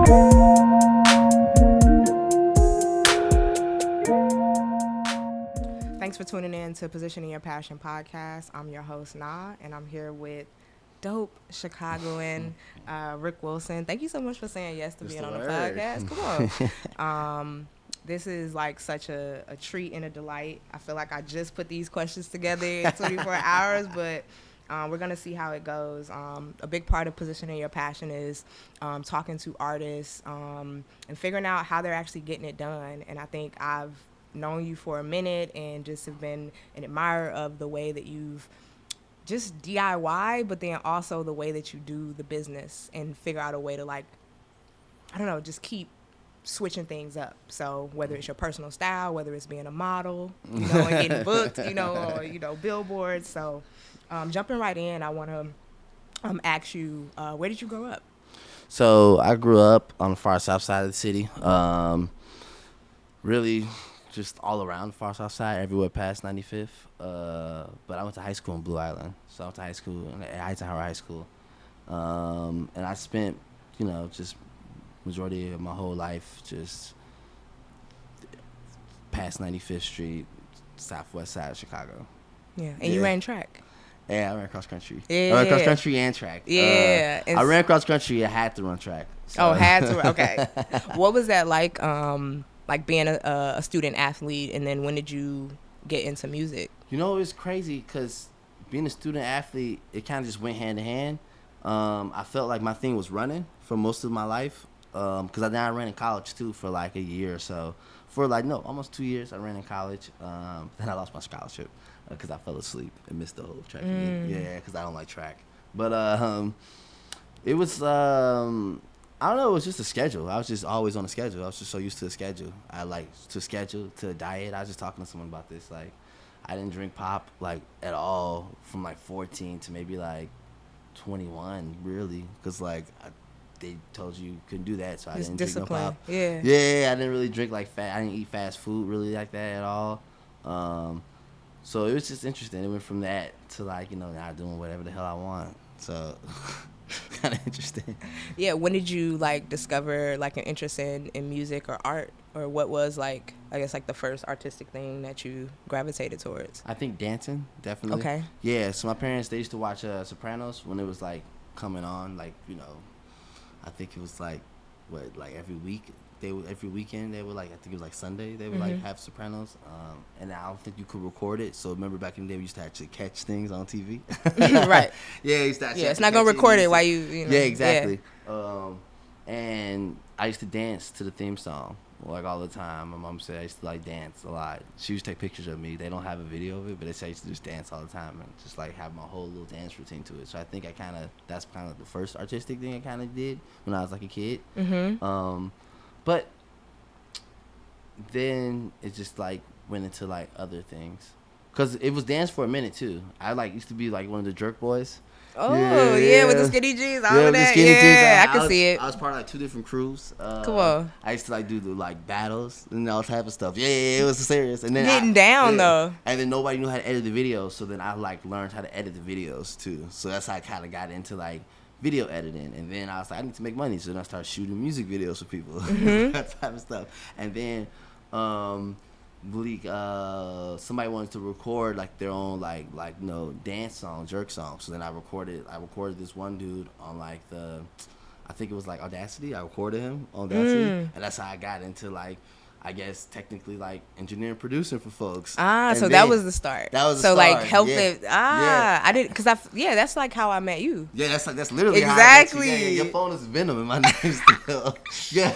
Thanks for tuning in to Positioning Your Passion podcast. I'm your host, Nah, and I'm here with dope Chicagoan Ric Wilson. Thank you so much for saying yes to being on the podcast. Come on. This is like such a treat and a delight. I feel like I just put these questions together in 24 hours, but we're going to see how it goes. A big part of Positioning Your Passion is talking to artists and figuring out how they're actually getting it done. And I think I've known you for a minute and just have been an admirer of the way that you've just DIY, but then also the way that you do the business and figure out a way to, like, I don't know, just keep switching things up. So whether it's your personal style, whether it's being a model, you know, and getting booked, you know, or, you know, billboards. So jumping right in, I want to ask you, where did you grow up? So I grew up on the far south side of the city. Really just all around the far south side, everywhere past 95th. But I went to high school in Blue Island. So I went to high school at Eisenhower High School. And I spent, you know, just majority of my whole life just past 95th Street, southwest side of Chicago. Yeah, and you ran track. Yeah, I ran cross country. Yeah. I ran cross country and track. Yeah. I ran cross country. I had to run track. So. Oh, had to. Okay. What was that like being a student athlete, and then when did you get into music? You know, it was crazy because being a student athlete, it kind of just went hand in hand. I felt like my thing was running for most of my life because I ran in college, too, for like a year or so. For almost 2 years I ran in college. Then I lost my scholarship because I fell asleep and missed the whole track meet. Yeah, because I don't like track. But it was, I don't know, it was just a schedule. I was just always on a schedule. I was just so used to the schedule. I like to schedule, to diet. I was just talking to someone about this. Like, I didn't drink pop, like, at all from, like, 14 to maybe, like, 21, really. Because, like, they told you couldn't do that, so I didn't drink no pop. Yeah. Yeah, I didn't really drink, like, I didn't eat fast food really like that at all. So it was just interesting. It went from that to, like, you know, now doing whatever the hell I want. So... kind of interesting. Yeah, when did you like discover like an interest in music or art, or what was like, I guess, like the first artistic thing that you gravitated towards? I think dancing, definitely. Okay. Yeah, so my parents, they used to watch Sopranos when it was like coming on, like, you know, I think it was like every week. Every weekend they would, like, I think it was like Sunday, they would like have Sopranos, and I don't think you could record it. So remember back in the day we used to actually catch things on TV. Right. Yeah, you used to actually. Yeah, it's not gonna record it while you know. Yeah, exactly. Yeah. And I used to dance to the theme song like all the time. My mom said I used to like dance a lot. She used to take pictures of me. They don't have a video of it, but they say I used to just dance all the time and just like have my whole little dance routine to it. So I think that's kind of the first artistic thing I kind of did when I was like a kid. But then it just like went into like other things, cause it was dance for a minute too. I like used to be like one of the jerk boys. Oh yeah, with the skinny jeans. I with the skinny jeans. I can see it. I was part of like 2 different crews. Come on. I used to like do the like battles and all type of stuff. Yeah, it was serious. And then getting down though. And then nobody knew how to edit the videos, so then I like learned how to edit the videos too. So that's how I kind of got into like video editing, and then I was like, I need to make money, so then I started shooting music videos for people, that type of stuff. And then somebody wanted to record like their own like you know, dance song, jerk song. So then I recorded this one dude on like I think it was like Audacity. I recorded him on Audacity, and that's how I got into like, I guess technically like engineering, producing for folks. So then, that was the start. That was the start. So like helped it. I didn't, cause that's like how I met you. Yeah, that's literally exactly. How I met you. Yeah, your phone is Venom and my name's still. Yeah.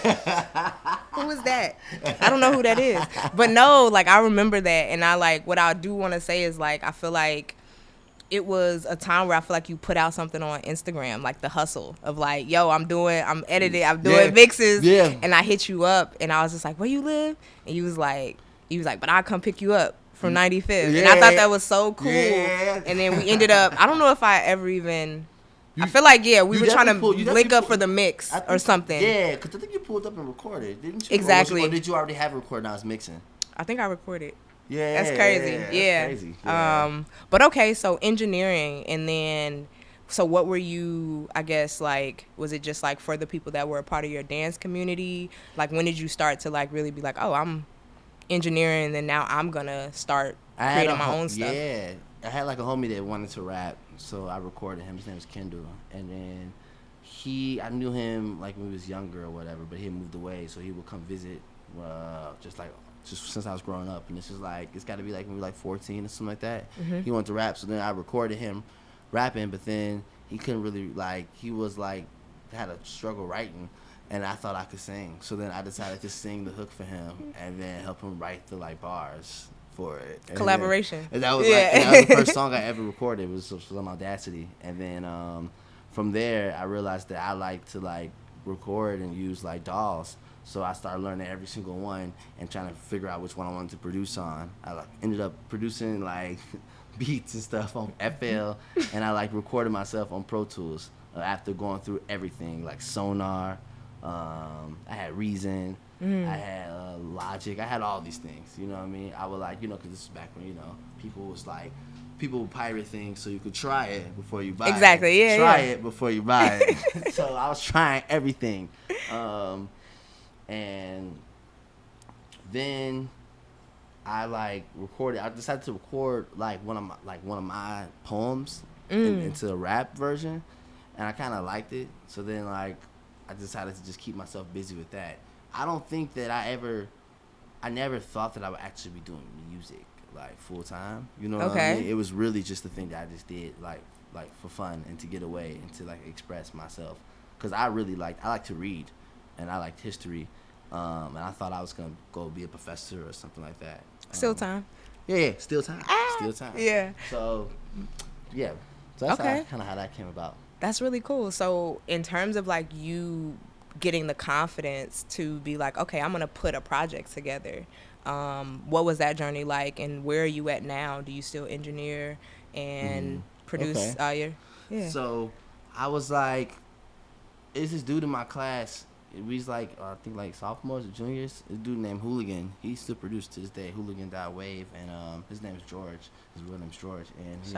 Who is that? I don't know who that is, but no, like I remember that, and I like what I do want to say is like I feel like it was a time where I feel like you put out something on Instagram, like the hustle of like, yo, I'm editing, I'm doing mixes, and I hit you up, and I was just like, where you live? And you was like, but I'll come pick you up from 95th, and I thought that was so cool. And then we ended up, I don't know if I ever even, I feel like we were trying to link up for the mix or something. Yeah, because I think you pulled up and recorded, didn't you? Exactly. Or did you already have it recorded and I was mixing? I think I recorded. Yeah, that's crazy. That's crazy. Yeah. But okay, so engineering, and then So what were you, I guess, like, was it just like for the people that were a part of your dance community? Like, when did you start to like really be like, oh, I'm engineering and then now I'm gonna start creating my own stuff? Yeah, I had like a homie that wanted to rap, so I recorded him. His name was Kendall, and then I knew him like when he was younger or whatever, but he had moved away, so he would come visit, just since I was growing up, and this is like, it's got to be like maybe like 14 or something like that. He wanted to rap, so then I recorded him rapping, but then he couldn't really, like, he was like, had a struggle writing, and I thought I could sing, so then I decided to sing the hook for him and then help him write the like bars for it. And Collaboration. And that was like, and that was the first song I ever recorded, was on Audacity. And then from there I realized that I like to like record and use like DAWs. So I started learning every single one and trying to figure out which one I wanted to produce on. I like ended up producing like beats and stuff on FL, and I like recorded myself on Pro Tools after going through everything like Sonar. I had Reason. I had Logic. I had all these things. You know what I mean? I would like, because this is back when, people would pirate things so you could try it before you buy it. Exactly, yeah. Try it before you buy it. So I was trying everything. And then I like recorded. I decided to record like one of my poems into a rap version, and I kind of liked it. So then like I decided to just keep myself busy with that. I don't think that I never thought that I would actually be doing music like full time. You know what I mean? It was really just the thing that I just did like for fun and to get away and to like express myself. Cause I like to read, and I liked history, and I thought I was gonna go be a professor or something like that. Still time. Yeah, still time. Still time. Yeah. So, yeah. So that's kind of how that came about. That's really cool. So in terms of like you getting the confidence to be like, okay, I'm gonna put a project together. What was that journey like, and where are you at now? Do you still engineer and produce all your? Yeah. So I was like, it's this dude in my class. We was like, I think like sophomores or juniors. This dude named Hooligan. He still produces to this day. Hooligan.wave, and his name is George. His real name's George. And he,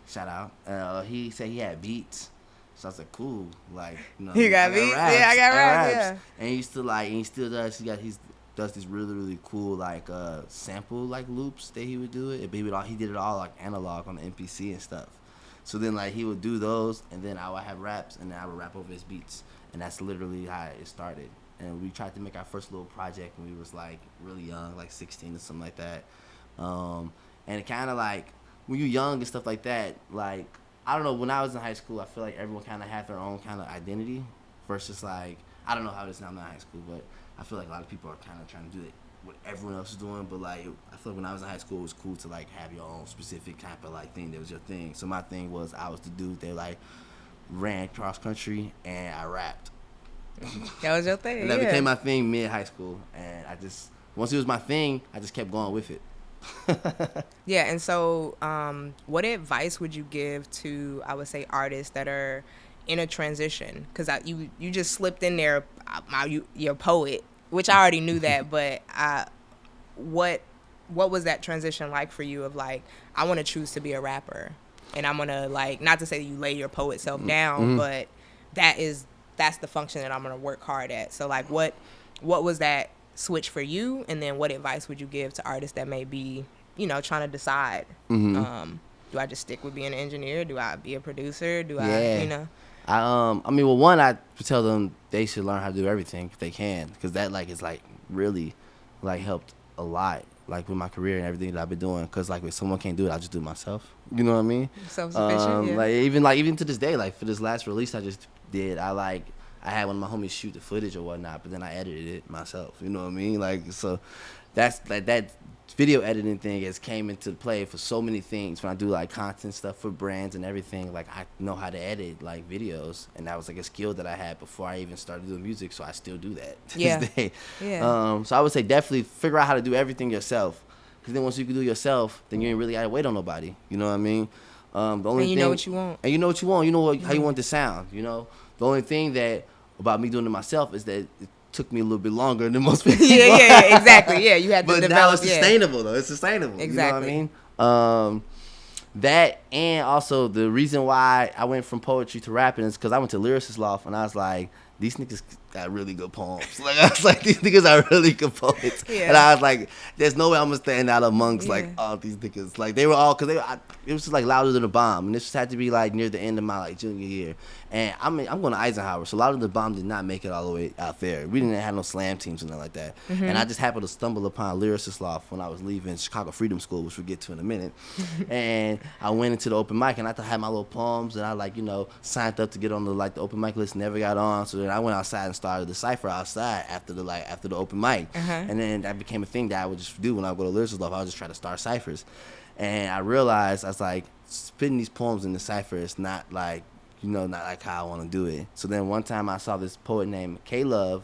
shout out. He said he had beats. So I was like, cool. Like, you got beats? Yeah, I got raps. Yeah. And he used to like, and he still does. He does these really, really cool like sample like loops that he would do it. But he did it all like analog on the MPC and stuff. So then like he would do those, and then I would have raps, and then I would rap over his beats. And that's literally how it started. And we tried to make our first little project when we was like really young, like 16 or something like that. And it kind of like, when you're young and stuff like that, like, I don't know, when I was in high school, I feel like everyone kind of had their own kind of identity versus like, I don't know how it is now, I'm not in high school, but I feel like a lot of people are kind of trying to do it, what everyone else is doing. But like, I feel like when I was in high school, it was cool to like have your own specific type of like thing that was your thing. So my thing was, I was the dude that like ran cross country and I rapped. That was your thing. And that became my thing mid high school, and I just, once it was my thing, I just kept going with it. Yeah, and so what advice would you give to, I would say, artists that are in a transition? Because you just slipped in there, you're a poet, which I already knew that, but what was that transition like for you of like, I want to choose to be a rapper, and I'm going to like, not to say that you lay your poet self down, but that's the function that I'm going to work hard at. So like what was that switch for you, and then what advice would you give to artists that may be, trying to decide, do I just stick with being an engineer? Do I be a producer? I one, I would tell them they should learn how to do everything if they can, because that like is like really like helped a lot, like with my career and everything that I've been doing. Because like if someone can't do it, I'll just do it myself. You know what I mean? Self-sufficient. Yeah. Like even to this day, like for this last release I just did, I had one of my homies shoot the footage or whatnot, but then I edited it myself. You know what I mean? Like, so that's like that video editing thing has came into play for so many things. When I do like content stuff for brands and everything, like I know how to edit like videos, and that was like a skill that I had before I even started doing music. So I still do that to this day. Yeah. So I would say definitely figure out how to do everything yourself, because then once you can do it yourself, then you ain't really gotta wait on nobody. You know what I mean? The only and you thing, know what you want. And you know what you want. You know how you want to sound. You know, the only thing that about me doing it myself is that it took me a little bit longer than most people. Yeah, exactly. Yeah, you had to but develop. But now it's sustainable, though. It's sustainable. Exactly. You know what I mean? That, and also the reason why I went from poetry to rapping is because I went to Lyricist Loft and I was like, these niggas got really good poems. Like, I was like, these niggas are really good poets. Yeah. And I was like, there's no way I'm gonna stand out amongst like all these niggas. Like, they were all, cause it was just like Louder Than a Bomb, and this just had to be like near the end of my like junior year. And I'm going to Eisenhower, so Louder Than a Bomb did not make it all the way out there. We didn't have no slam teams or nothing like that. And I just happened to stumble upon Lyricist Loft when I was leaving Chicago Freedom School, which we'll get to in a minute. And I went into the open mic, and I had my little poems, and I like, you know, signed up to get on the open mic list, never got on. So then I went outside and started the cipher outside after the open mic. And then that became a thing that I would just do when I would go to Lyricist Loft. I would just try to start ciphers. And I realized, I was like, spitting these poems in the cipher is not like, you know, not like how I want to do it. So then one time I saw this poet named K-Love.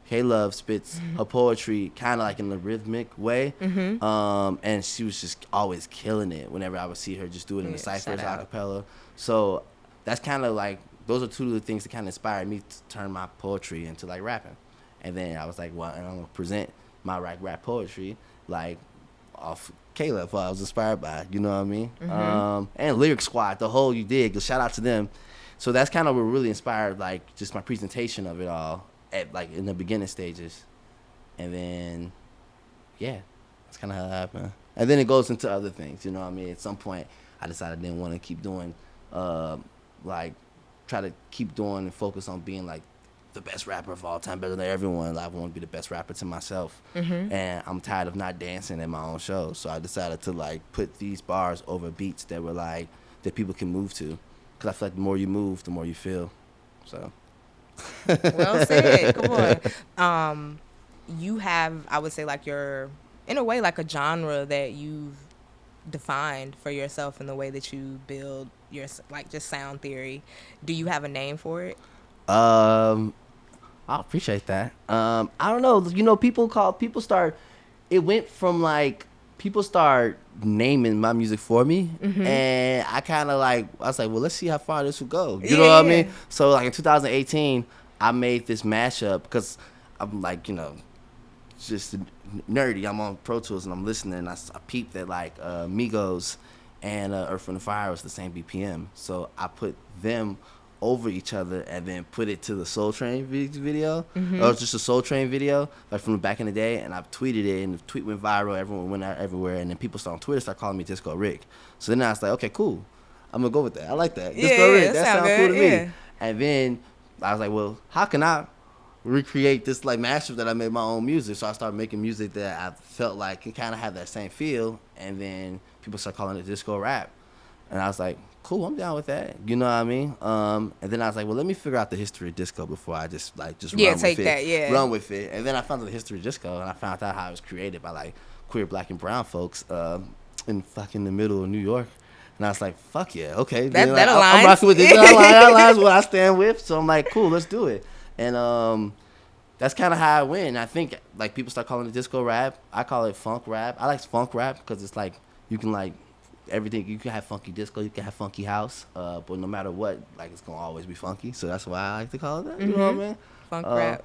K-Love spits her poetry kind of like in a rhythmic way. And she was just always killing it whenever I would see her just do it in the ciphers, a cappella. So that's kind of like, those are two of the things that kind of inspired me to turn my poetry into like rapping. And then I was like, well, and I'm going to present my rap poetry like off K-Love, who I was inspired by, you know what I mean? And Lyric Squad, the whole You Dig, shout out to them. So that's kind of what really inspired like just my presentation of it all at like in the beginning stages. And then, yeah, that's kind of how it happened. And then it goes into other things, you know what I mean? At some point, I decided I didn't want to keep doing, like, try to keep doing and focus on being like the best rapper of all time, better than everyone. Like, I want to be the best rapper to myself. And I'm tired of not dancing at my own show. So I decided to like put these bars over beats that were like, that people can move to. Because I feel like the more you move, the more you feel. So. Well said. Come on. You have, I would say, like your, in a way, like a genre that you've defined for yourself in the way that you build your, like, just sound theory. Do you have a name for it? I appreciate that. I don't know. You know, people start, it went from like, people start naming my music for me. And I kind of like, I was like, well, let's see how far this will go. You know what I mean? So like in 2018, I made this mashup because I'm like, you know, just nerdy. I'm on Pro Tools and I'm listening, and I peeped that like Migos and Earth, Wind & Fire was the same BPM. So I put them over each other and then put it to the Soul Train video. Or was just a Soul Train video like from back in the day, and I tweeted it, and the tweet went viral. Everyone went out everywhere, and then people on Twitter started calling me Disco Rick. So then I was like, okay, cool, I'm gonna go with that. I like that. Disco Rick, that sounds cool to me. And then I was like, well, how can I recreate this like mashup that I made my own music? So I started making music that I felt like can kind of have that same feel, and then people started calling it disco rap, and I was like, cool, I'm down with that. You know what I mean? And then I was like, well, let me figure out the history of disco before I just run with it. And then I found out the history of disco, and I found out how it was created by like queer, black, and brown folks in fucking the middle of New York. And I was like, fuck yeah, okay. That like, aligns. I'm rocking with it. That aligns what I stand with. So I'm like, cool, let's do it. And that's kind of how I went. And I think like people start calling it disco rap. I call it funk rap. I like funk rap because it's like you can like everything. You can have funky disco, you can have funky house, but no matter what, like it's gonna always be funky. So that's why I like to call it that. You know what I mean? Funk rap.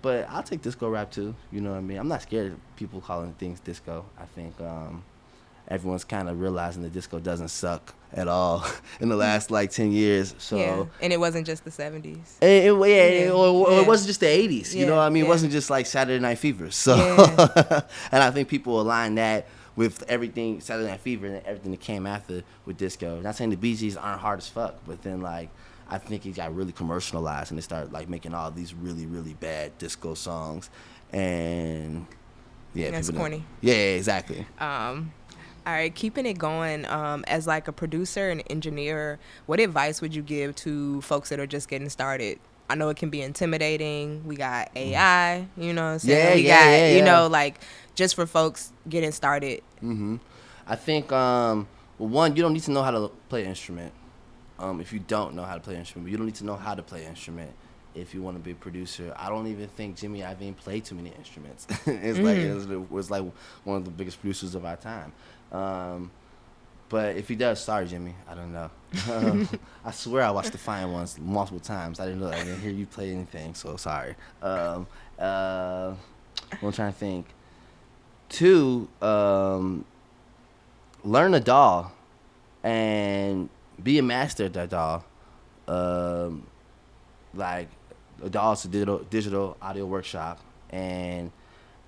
But I'll take disco rap too. You know what I mean? I'm not scared of people calling things disco. I think everyone's kind of realizing that disco doesn't suck at all in the last like 10 years. So and it wasn't just the 70s. It wasn't just the 80s. You know what I mean? It wasn't just like Saturday Night Fever. So and I think people align that with everything Saturday Night Fever and everything that came after with disco. Not saying the Bee Gees aren't hard as fuck, but then like I think it got really commercialized and they started like making all these really, really bad disco songs. And yeah, that's corny. Yeah, exactly. All right, keeping it going, as like a producer and engineer, what advice would you give to folks that are just getting started? I know it can be intimidating. We got AI, you know what I'm saying? You know, like just for folks getting started. I think, well, one, you don't need to know how to play an instrument. If you don't know how to play an instrument, you don't need to know how to play an instrument. If you want to be a producer, I don't even think Jimmy Iovine played too many instruments. It was like one of the biggest producers of our time. But if he does, sorry, Jimmy, I don't know. I swear I watched The Fine Ones multiple times. I didn't hear you play anything, so sorry. I'm trying to think. Two, learn a DAW. and be a master at that DAW. Like a DAW is a digital audio workshop, and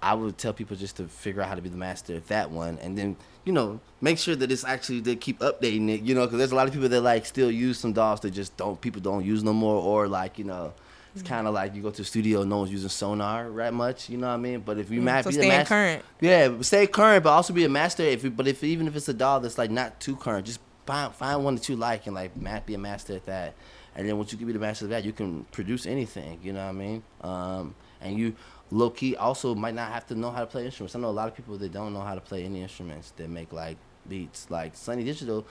I would tell people just to figure out how to be the master at that one, and then, you know, make sure that it's actually, they keep updating it, you know, because there's a lot of people that, like, still use some DAWs that just people don't use no more, or, like, you know, it's kind of like you go to the studio, no one's using Sonar that much, you know what I mean? But if you so stay current. Yeah, stay current, but also be a master. Even if it's a DAW that's, like, not too current, just find one that you like and, like, be a master at that. And then once you can be the master of that, you can produce anything, you know what I mean? And you low-key also might not have to know how to play instruments. I know a lot of people that don't know how to play any instruments that make, like, beats. Like Sonny Digital,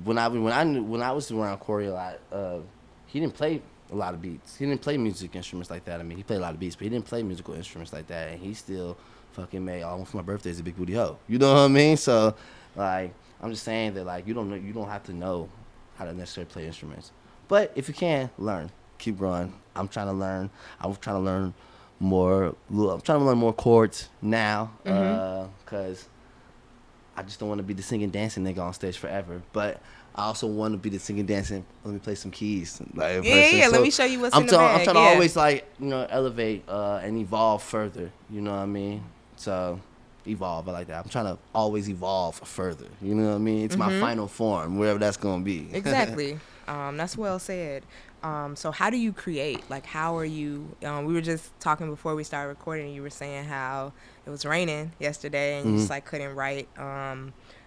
when I was around Corey a lot, he didn't play a lot of beats. He didn't play music instruments like that. I mean, he played a lot of beats, but he didn't play musical instruments like that. And he still fucking made All For My Birthday Is a Big Booty Hoe. You know what I mean? So, like, I'm just saying that, like, you don't have to know how to necessarily play instruments. But if you can, learn. Keep growing. I'm trying to learn more. I'm trying to learn more chords now, because I just don't want to be the singing, dancing nigga on stage forever. But I also want to be the singing, dancing. Let me play some keys. Like, so let me show you what's in the bag. I'm trying to always, like, you know, elevate and evolve further. You know what I mean? So evolve. I like that. I'm trying to always evolve further. You know what I mean? It's my final form, wherever that's gonna be. Exactly. That's well said. So how do you create? Like, how are you? We were just talking before we started recording. You were saying how it was raining yesterday, and you just, like, couldn't write.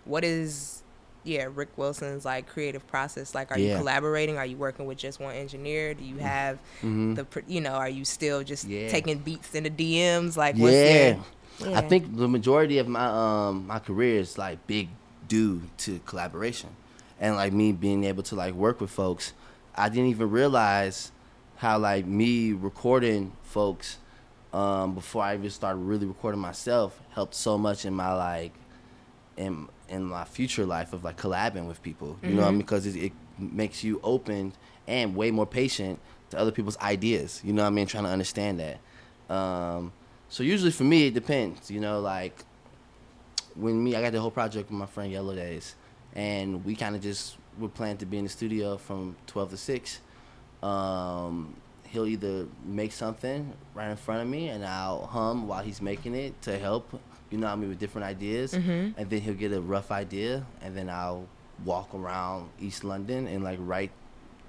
What is, Ric Wilson's, like, creative process? Like, are you collaborating? Are you working with just one engineer? Do you have are you still just taking beats in the DMs? Like, I think the majority of my my career is, like, big due to collaboration. And, like, me being able to, like, work with folks, I didn't even realize how, like, me recording folks before I even started really recording myself helped so much in my, like, in my future life of, like, collabing with people. You know what I mean? Because it makes you open and way more patient to other people's ideas. You know what I mean? Trying to understand that. So usually for me, it depends. You know, like, I got the whole project with my friend Yellow Days. And we kind of just were planning to be in the studio from 12 to 6. He'll either make something right in front of me, and I'll hum while he's making it to help, you know what I mean, with different ideas. And then he'll get a rough idea, and then I'll walk around East London and, like, write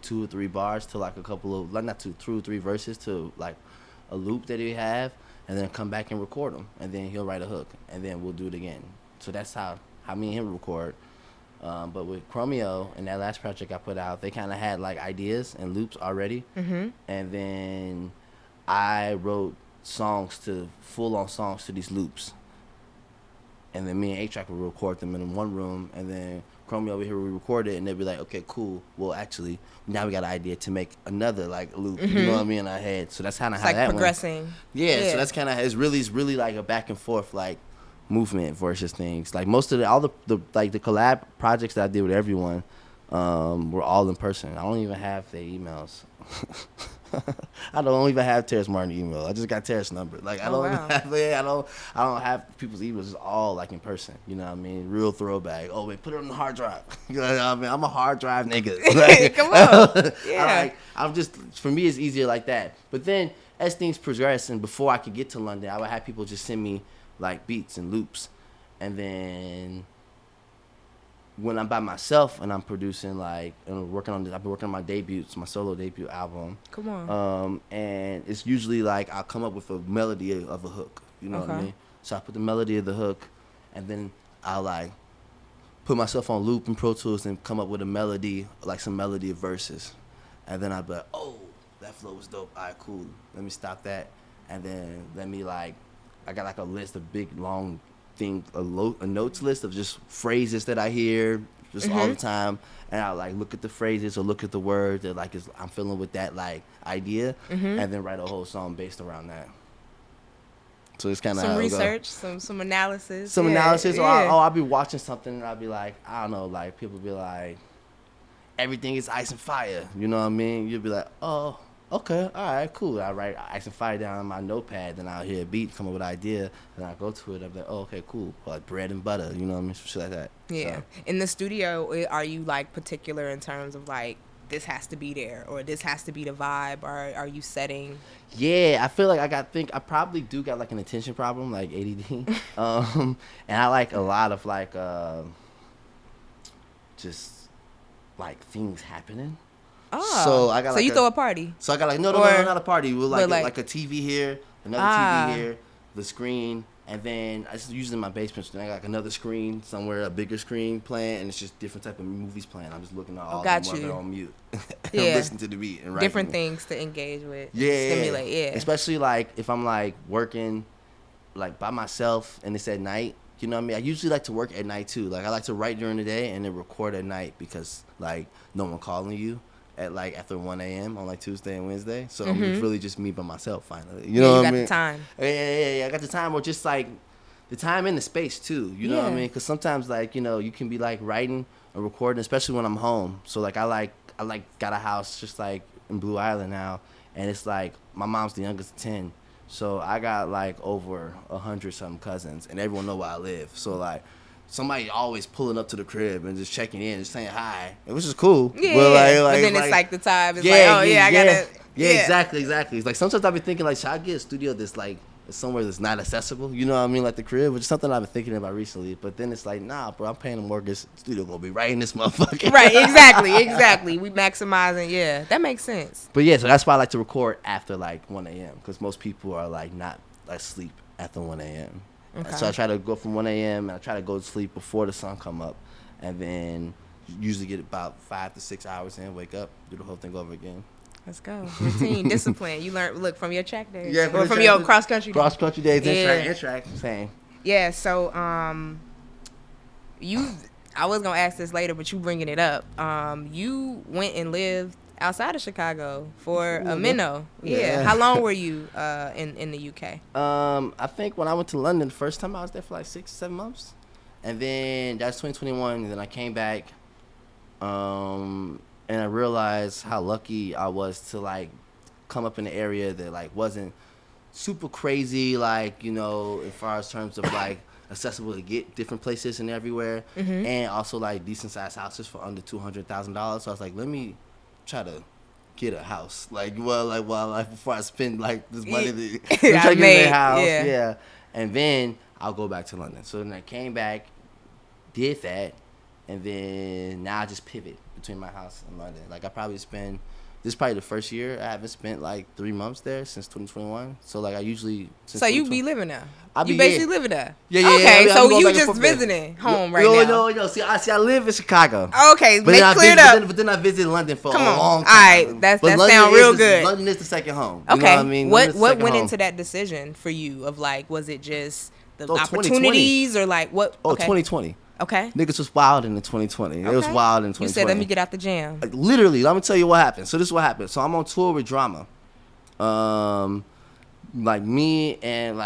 2 or 3 bars to, like, a couple of, like, not 2 or 3 verses to, like, a loop that he have, and then come back and record them. And then he'll write a hook, and then we'll do it again. So that's how me and him record. But with Chromeo and that last project I put out, they kind of had, like, ideas and loops already. And then I wrote full-on songs to these loops. And then me and A-Track would record them in one room. And then Chromeo over here would record it, and they'd be like, okay, cool. Well, actually, now we got an idea to make another, like, loop. You know what I mean, in our head. So that's kind of how that went. It's like progressing. Yeah, so that's kind of, it's really like a back and forth, like, movement versus things. Like, most of the collab projects that I did with everyone were all in person. I don't even have their emails. I don't even have Terrace Martin's email. I just got Terrace's number. Like, I don't have people's emails. It's all, like, in person. You know what I mean? Real throwback. Oh wait, put it on the hard drive. You know what I mean? I'm a hard drive nigga. Like, come on. I'm just, for me, it's easier like that. But then as things progress, and before I could get to London, I would have people just send me, like, beats and loops. And then when I'm by myself and I'm producing, like, and I've been working on my solo debut album. Come on. And it's usually, like, I'll come up with a melody of a hook. You know what I mean? So I put the melody of the hook, and then I'll, like, put myself on loop in Pro Tools and come up with a melody, like some melody of verses. And then I'll be like, oh, that flow was dope. All right, cool. Let me stop that. And then let me, like, I got, like, a list of big, long thing, a notes list of just phrases that I hear just all the time. And I, like, look at the phrases or look at the words that, like, I'm feeling with that, like, idea. And then write a whole song based around that. So it's kind of some research, some analysis. Some analysis. Or I'll be watching something and I'll be like, I don't know, like, people be like, everything is ice and fire. You know what I mean? You'll be like, oh, Okay, all right, cool. I can fire down on my notepad, then I'll hear a beat, come up with an idea, and I go to it. I'm like, oh, okay, cool. Like bread and butter, you know what I mean? Shit like that. Yeah. So. In the studio, are you like particular in terms of like this has to be there or this has to be the vibe, or are you setting? Yeah, I feel like I probably do got like an attention problem, like ADD. And I like a lot of like just like things happening. Oh, So I got so like you throw a party? So I got like no, not a party. We'll like a TV here, another TV here, the screen, and then I just usually in my basement. So then I got like another screen somewhere, a bigger screen playing, and it's just different type of movies playing. I'm just looking at all of them on mute. Yeah, I'm listening to the beat and writing. Different things to engage with. Yeah, stimulate. Yeah, especially like if I'm like working like by myself and it's at night. You know what I mean? I usually like to work at night too. Like I like to write during the day and then record at night because like no one calling you at like after 1 a.m. on like Tuesday and Wednesday. So it's really just me by myself finally. You know what I mean? You got the time. Yeah. I got the time, or just like the time and the space too. You know what I mean? Because sometimes like you can be like writing or recording, especially when I'm home. So like I got a house just like in Blue Island now, and it's like my mom's the youngest of 10. So I got like over 100-something cousins, and everyone know where I live. So like somebody always pulling up to the crib and just checking in and saying hi, which is cool. Yeah, but then it's like the time. It's I gotta. Yeah, exactly. It's like sometimes I've been thinking like, should I get a studio that's like somewhere that's not accessible? You know what I mean, like the crib, which is something I've been thinking about recently. But then it's like, nah, bro, I'm paying a mortgage. Studio gonna be right in this motherfucker. Right, exactly. We maximizing. Yeah, that makes sense. But yeah, so that's why I like to record after like 1 a.m. because most people are like not asleep after 1 a.m. Okay. So I try to go from 1 a.m. and I try to go to sleep before the sun come up, and then usually get about 5 to 6 hours in, wake up, do the whole thing over again. Let's go. Routine, discipline. You learn, look, from your track days. Yeah, or from your cross-country days. Cross-country days, and track, same. Yeah, so I was going to ask this later, but you bringing it up. You went and lived outside of Chicago for a minute. Yeah. How long were you in the UK? I think when I went to London the first time, I was there for like 6-7 months. And then that's 2021, and then I came back. And I realized how lucky I was to like come up in an area that like wasn't super crazy, like, as far as terms of like accessible to get different places and everywhere, and also like decent sized houses for under $200,000. So I was like, let me try to get a house, before I spend like this money to try to get a house, yeah. And then I'll go back to London. So then I came back, did that, and then now I just pivot between my house and London. Like I probably spend, this is probably the first year I haven't spent like 3 months there since 2021. So like I usually. So you be living there? You basically living there? Yeah. Okay, so you just visiting home right now? No. See, I live in Chicago. Okay, but make cleared up. But then I visited London for a long time. All right, that sounds real good. London is the second home. Okay, you know what I mean? What went into that decision for you? Of like, was it just the opportunities or like what? Okay. 2020. Okay. Niggas was wild in 2020. Okay. It was wild in 2020. You said, let me get out the jam. Like, literally, let me tell you what happened. So this is what happened. So I'm on tour with Drama. Like me and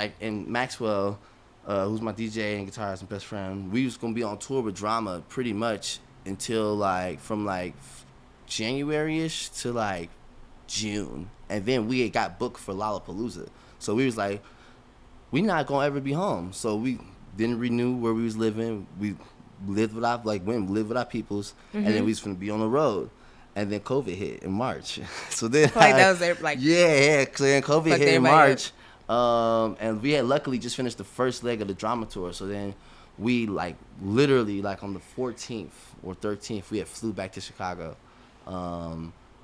Maxwell, who's my DJ and guitarist and best friend, we was going to be on tour with Drama pretty much until like from like January-ish to like June. And then we had got booked for Lollapalooza. So we was like, we not going to ever be home. So we didn't renew where we was living. We lived with our peoples, and then we was gonna be on the road. And then COVID hit in March. So then So then COVID hit in March. And we had luckily just finished the first leg of the Drama tour. So then we like literally like on the 14th or 13th we had flew back to Chicago.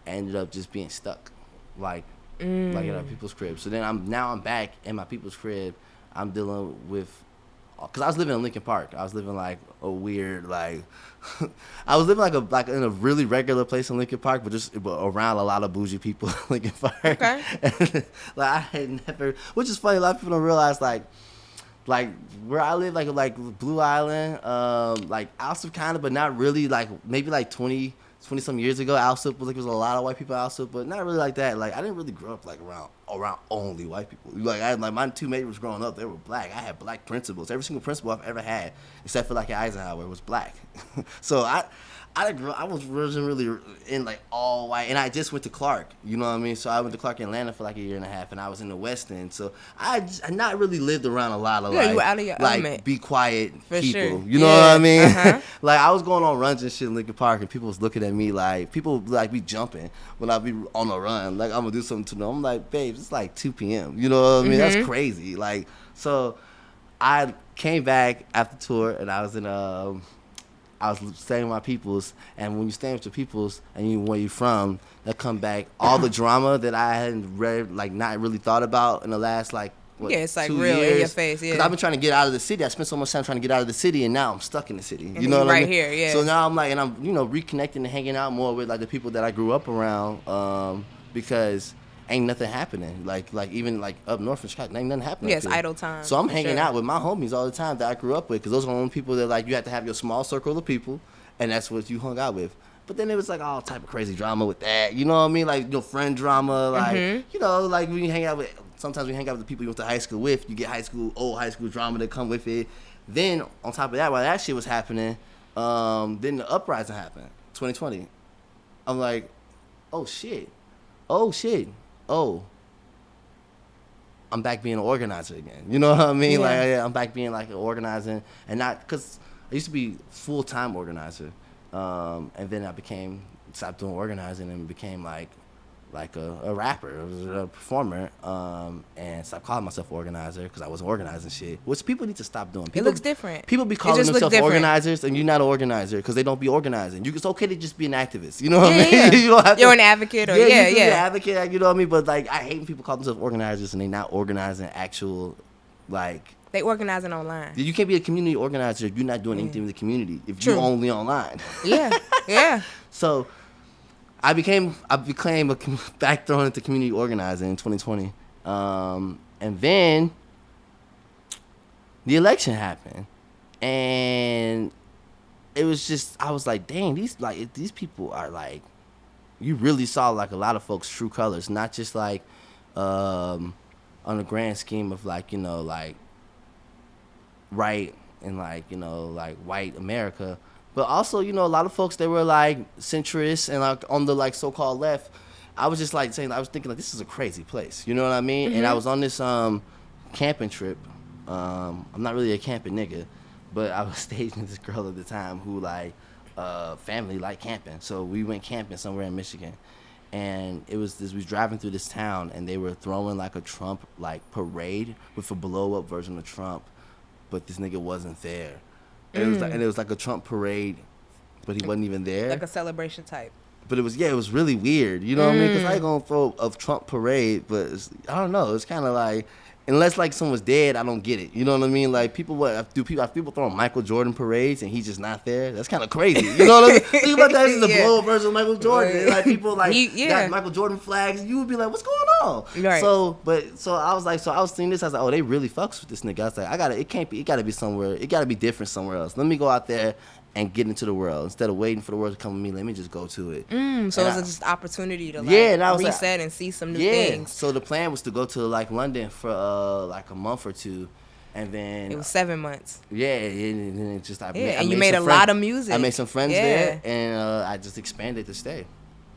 Ended up just being stuck like at our people's crib. So then I'm back in my people's crib. I'm dealing with, because I was living in Lincoln Park. I was living like a weird I was living like in a really regular place in Lincoln Park, but just around a lot of bougie people in Lincoln Park. Okay. And, I had never, which is funny. A lot of people don't realize like where I live, like Blue Island, Alsip kind of, but not really. Like maybe like 20 some years ago, Alsip was a lot of white people at Alsip, but not really like that. Like I didn't really grow up like around only white people. Like my two neighbors growing up, they were black. I had black principals. Every single principal I've ever had, except for like at Eisenhower, was black. So I wasn't really in like all white, and I just went to Clark. You know what I mean? So I went to Clark in Atlanta for like a year and a half, and I was in the West End. So I not really lived around a lot of you were out of your element. Be quiet for people. Sure. You know what I mean? Uh-huh. I was going on runs and shit in Lincoln Park, and people was looking at me like people be jumping when I be on a run. Like I'm gonna do something to them. I'm like, babes, it's like 2 p.m. You know what I mean? That's crazy. Like so, I came back after tour, and I was in I was staying with my peoples, and when you stay with your peoples and where you from, that come back all the drama that I hadn't read, like not really thought about in the last it's like 2 real years. in your face. Yeah, because I've been trying to get out of the city. I spent so much time trying to get out of the city, and now I'm stuck in the city. And you know what I mean? Here, yeah. So now I'm like, and I'm reconnecting and hanging out more with like the people that I grew up around, because ain't nothing happening. Like even like up north in Chicago, ain't nothing happening. Yeah, it's idle time. So I'm hanging out with my homies all the time that I grew up with, because those are the only people that like you have to have your small circle of people, and that's what you hung out with. But then it was like all type of crazy drama with that. You know what I mean? Like friend drama, like like when you hang out with. Sometimes we hang out with the people you went to high school with. You get old high school drama that come with it. Then on top of that, while that shit was happening, then the uprising happened, 2020. I'm like, oh shit, I'm back being an organizer again. You know what I mean? Yeah. Like I'm back being like an organizing, and not because I used to be full-time organizer, and then I stopped doing organizing and became like a rapper, a performer, and stopped calling myself organizer because I wasn't organizing shit, which people need to stop doing. It looks different. People be calling themselves organizers, and you're not an organizer because they don't be organizing. It's okay to just be an activist. You know what I mean? Yeah. You don't have You're an advocate, or you can be an yeah. advocate. You know what I mean? But like, I hate when people call themselves organizers and they not organizing actual like. They organizing online. You can't be a community organizer if you're not doing anything in the community. If you're only online. Yeah. So. I became back thrown into community organizing in 2020, and then the election happened, and it was just I was like, dang, these people are like, you really saw like a lot of folks' true colors, not just like on the grand scheme of like like right and like like white America. But also, a lot of folks, they were like centrists and like on the like so-called left. I was just like saying, I was thinking like, this is a crazy place. You know what I mean? And I was on this camping trip. I'm not really a camping nigga, but I was staging this girl at the time who like family liked camping. So we went camping somewhere in Michigan. And we was driving through this town, and they were throwing like a Trump like parade with a blow-up version of Trump, but this nigga wasn't there. It was like a Trump parade, but he wasn't even there. Like a celebration type. But it was really weird. You know what I mean? Because I ain't gonna throw a Trump parade, but I don't know. It's kind of like, unless like someone's dead, I don't get it. You know what I mean? Like people throwing Michael Jordan parades and he's just not there? That's kind of crazy. You know what I mean? Think about that as a blow-up version of Michael Jordan. Like people like got Michael Jordan flags. You would be like, what's going on? Right. So I was seeing this. I was like, oh, they really fucks with this nigga. I was like, it gotta be somewhere. It gotta be different somewhere else. Let me go out there and get into the world instead of waiting for the world to come to me. Let me just go to it. So it's just opportunity to like reset and see some new things. So the plan was to go to like London for like a month or two, and then it was 7 months. Yeah, and then it just and you made a lot of music. I made some friends there, and I just expanded to stay.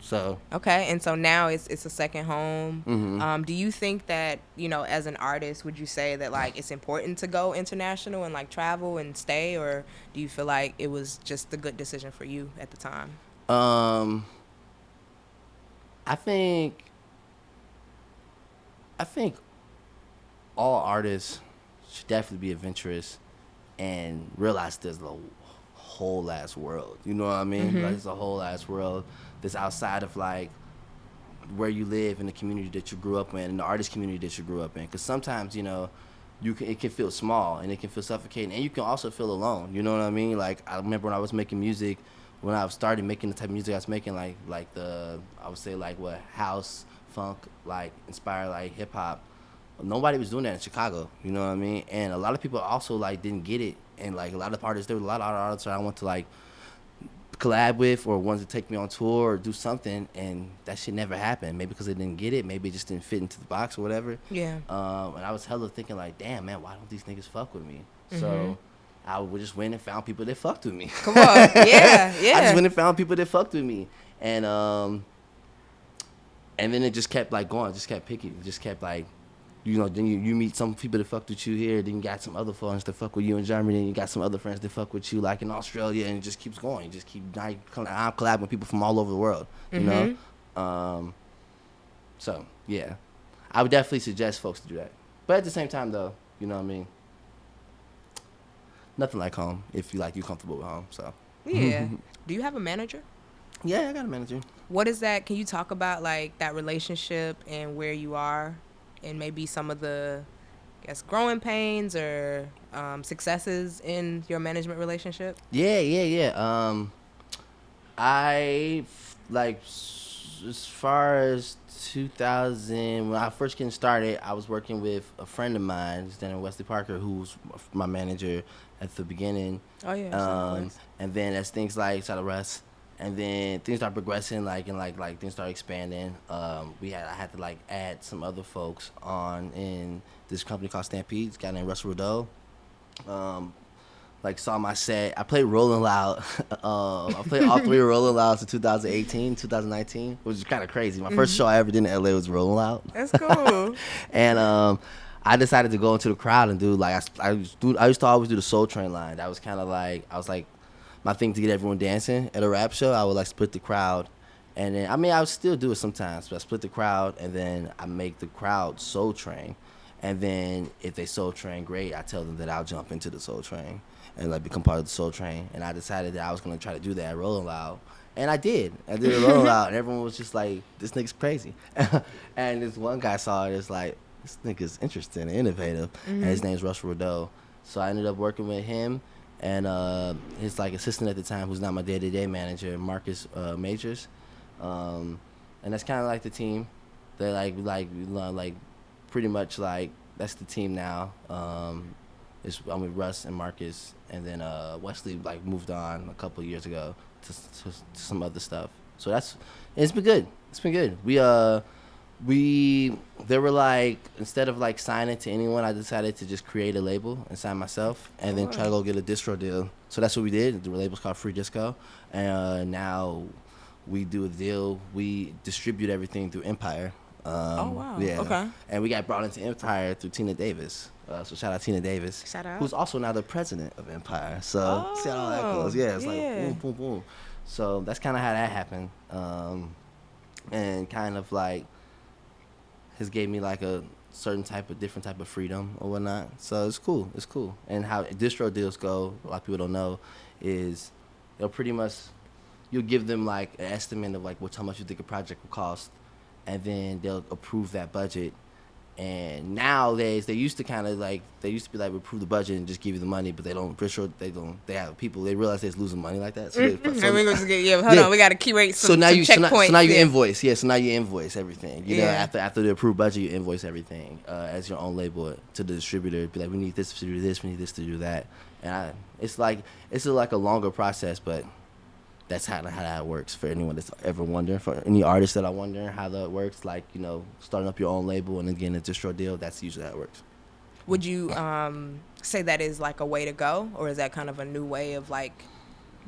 So okay, and so now it's a second home. Do you think that as an artist, would you say that like it's important to go international and like travel and stay, or do you feel like it was just a good decision for you at the time? I think all artists should definitely be adventurous and realize there's a whole ass world. You know what I mean? Like there's a whole ass world that's outside of like where you live and the community that you grew up in and the artist community that you grew up in. Because sometimes it can feel small and it can feel suffocating, and you can also feel alone. You know what I mean? Like I remember when I was making music, when I started making the type of music I was making, I would say house, funk, like inspired like hip hop. Nobody was doing that in Chicago. You know what I mean? And a lot of people also like didn't get it, and like a lot of artists, there were a lot of artists that I want to like collab with or wanted to take me on tour or do something, and that shit never happened. Maybe because they didn't get it, maybe it just didn't fit into the box or whatever. Yeah. And I was hella thinking like, damn man, why don't these niggas fuck with me? So I would just went and found people that fucked with me. Come on. Yeah. I just went and found people that fucked with me. And then it just kept like going, just kept picking, just kept like, you know, then you meet some people that fucked with you here, then you got some other friends that fuck with you in Germany, and you got some other friends that fuck with you like in Australia, and it just keeps going. You just keep, I'm collabing with people from all over the world, you know? So, yeah. I would definitely suggest folks to do that. But at the same time, though, you know what I mean? Nothing like home if you're comfortable with home, so. Yeah. Do you have a manager? Yeah, I got a manager. What is that? Can you talk about, like, that relationship and where you are and maybe some of the, I guess, growing pains or successes in your management relationship? Yeah. I, like, as far as 2000, when I first getting started, I was working with a friend of mine, Daniel Wesley Parker, who was my manager at the beginning. Oh, yeah. And then as things like, shout out Russ, and then things started progressing, like things started expanding. I had to like add some other folks on in this company called Stampede. This guy named Russell Rideau. Like saw my set. I played Rolling Loud. I played all 3 Rolling Louds in 2018, 2019, which is kind of crazy. My first show I ever did in LA was Rolling Loud. That's cool. And I decided to go into the crowd and do like I used to always do the Soul Train line. That was kind of like my thing to get everyone dancing at a rap show. I would like split the crowd, and then I would still do it sometimes, but I split the crowd and then I make the crowd Soul Train, and then if they Soul Train, great. I tell them that I'll jump into the Soul Train and like become part of the Soul Train. And I decided that I was gonna try to do that at Rolling Loud, and I did. I did it Rolling Loud, and everyone was just like, "This nigga's crazy," and this one guy saw it. It's like, this nigga's interesting and innovative, and his name's Russell Rideau. So I ended up working with him. And his like assistant at the time, who's not my day-to-day manager, Marcus Majors, and that's kind of like the team. They like pretty much like that's the team now. I'm with Russ and Marcus, and then Wesley like moved on a couple of years ago to some other stuff. So it's been good. It's been good. They were like, instead of like signing to anyone, I decided to just create a label and sign myself and then try to go get a distro deal. So that's what we did. The label's called Free Disco. And now we do a deal. We distribute everything through Empire. Oh, wow. Yeah. Okay. And we got brought into Empire through Tina Davis. So shout out Tina Davis. Shout out. Who's also now the president of Empire. So see how that goes. Yeah, it's like boom, boom, boom. So that's kind of how that happened. And kind of like, has gave me like a different type of freedom or whatnot. So it's cool. And how distro deals go, a lot of people don't know, is you'll give them like an estimate of like how much you think a project will cost, and then they'll approve that budget. And nowadays they used to be like, we approve the budget and just give you the money, but they don't. Pretty sure they have people. They realize they're losing money like that. So hold on, we got to curate some checkpoints. So now you invoice. Yeah, so now you invoice everything. You know, after the approved budget, you invoice everything as your own label to the distributor. Be like, we need this to do this, we need this to do that. And it's like a longer process, but that's how that works for anyone that's ever wondering. For any artist that I wonder how that works, like, you know, starting up your own label and then getting a distro deal, that's usually how it works. Would you say that is like a way to go, or is that kind of a new way of like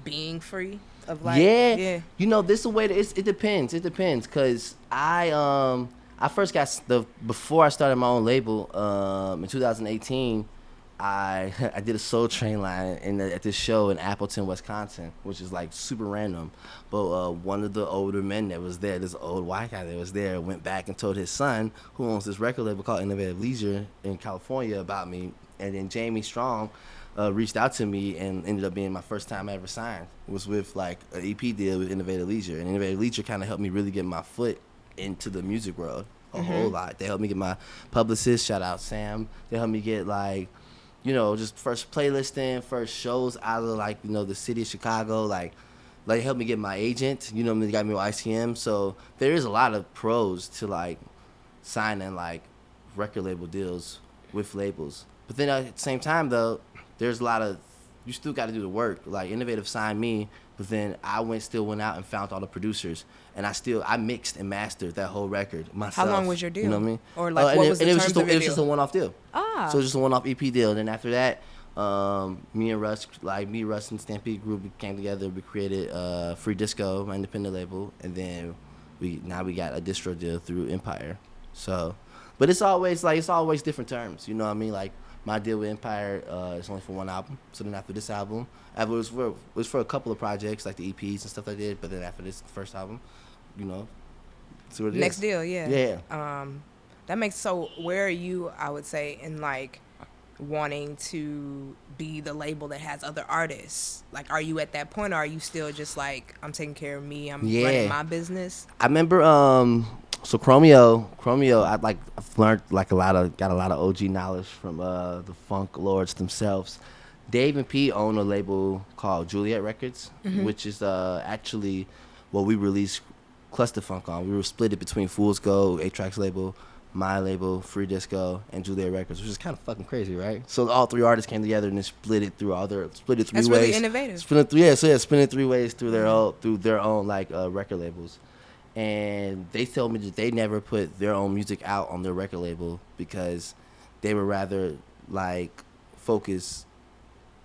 being free? Of like, yeah. You know, this is a way it depends. It depends, cause I first got before I started my own label in 2018. I did a Soul Train line at this show in Appleton, Wisconsin, which is like super random. But one of the older men that was there, this old white guy that was there, went back and told his son, who owns this record label called Innovative Leisure in California, about me. And then Jamie Strong reached out to me and ended up being my first time I ever signed. It was with like an EP deal with Innovative Leisure. And Innovative Leisure kind of helped me really get my foot into the music world a whole lot. They helped me get my publicist, shout out Sam. They helped me get like, you know, just first playlisting, first shows out of like, you know, the city of Chicago, like helped me get my agent, you know, they got me with ICM. So there is a lot of pros to like signing like record label deals with labels. But then at the same time though, there's a lot of, you still got to do the work. Like Innovative signed me, but then I still went out and found all the producers, and I mixed and mastered that whole record myself. How long was your deal? You know what I mean? Or like what was the terms of your deal? It was just a one-off deal. Ah. So it was just a one-off EP deal. And then after that, Me and Russ, Russ and Stampede Group, we came together. We created Free Disco, my independent label, and then we got a distro deal through Empire. So, but it's always different terms. You know what I mean? Like my deal with Empire is only for one album. So then after this album, it was for a couple of projects like the EPs and stuff I did. But then after this first album, you know, see what it Next is. deal, yeah. Yeah. That makes so. Where are you? I would say in like wanting to be the label that has other artists. Like, are you at that point, or are you still just like, I'm taking care of me, I'm running my business? I remember so Chromeo, I've learned got a lot of OG knowledge from the funk lords themselves. Dave and P own a label called Juliet Records, which is actually what we released Cluster Funk on. We were split it between Fool's Gold, 8-Tracks label, my label, Free Disco, and Juliet Records, which is kind of fucking crazy, right? So all three artists came together and then split it three ways. That's really innovative. Split it 3 ways through their own record labels. And they told me that they never put their own music out on their record label because they would rather like focus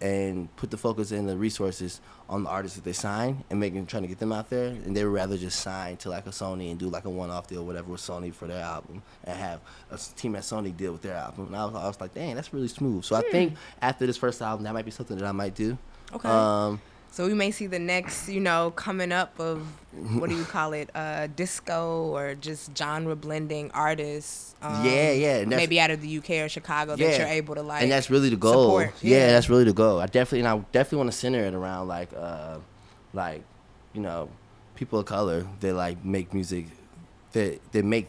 and put the focus and the resources on the artists that they sign and trying to get them out there, and they would rather just sign to like a Sony and do like a one-off deal, whatever, with Sony for their album, and have a team at Sony deal with their album. And I was like, dang, that's really smooth. So I think after this first album, that might be something that I might do. Okay. So we may see the next, coming up of, what do you call it, disco or just genre blending artists. Yeah. Maybe out of the UK or Chicago that you're able to like. And that's really the goal. Support. Yeah, that's really the goal. I definitely want to center it around people of color that like make music, that make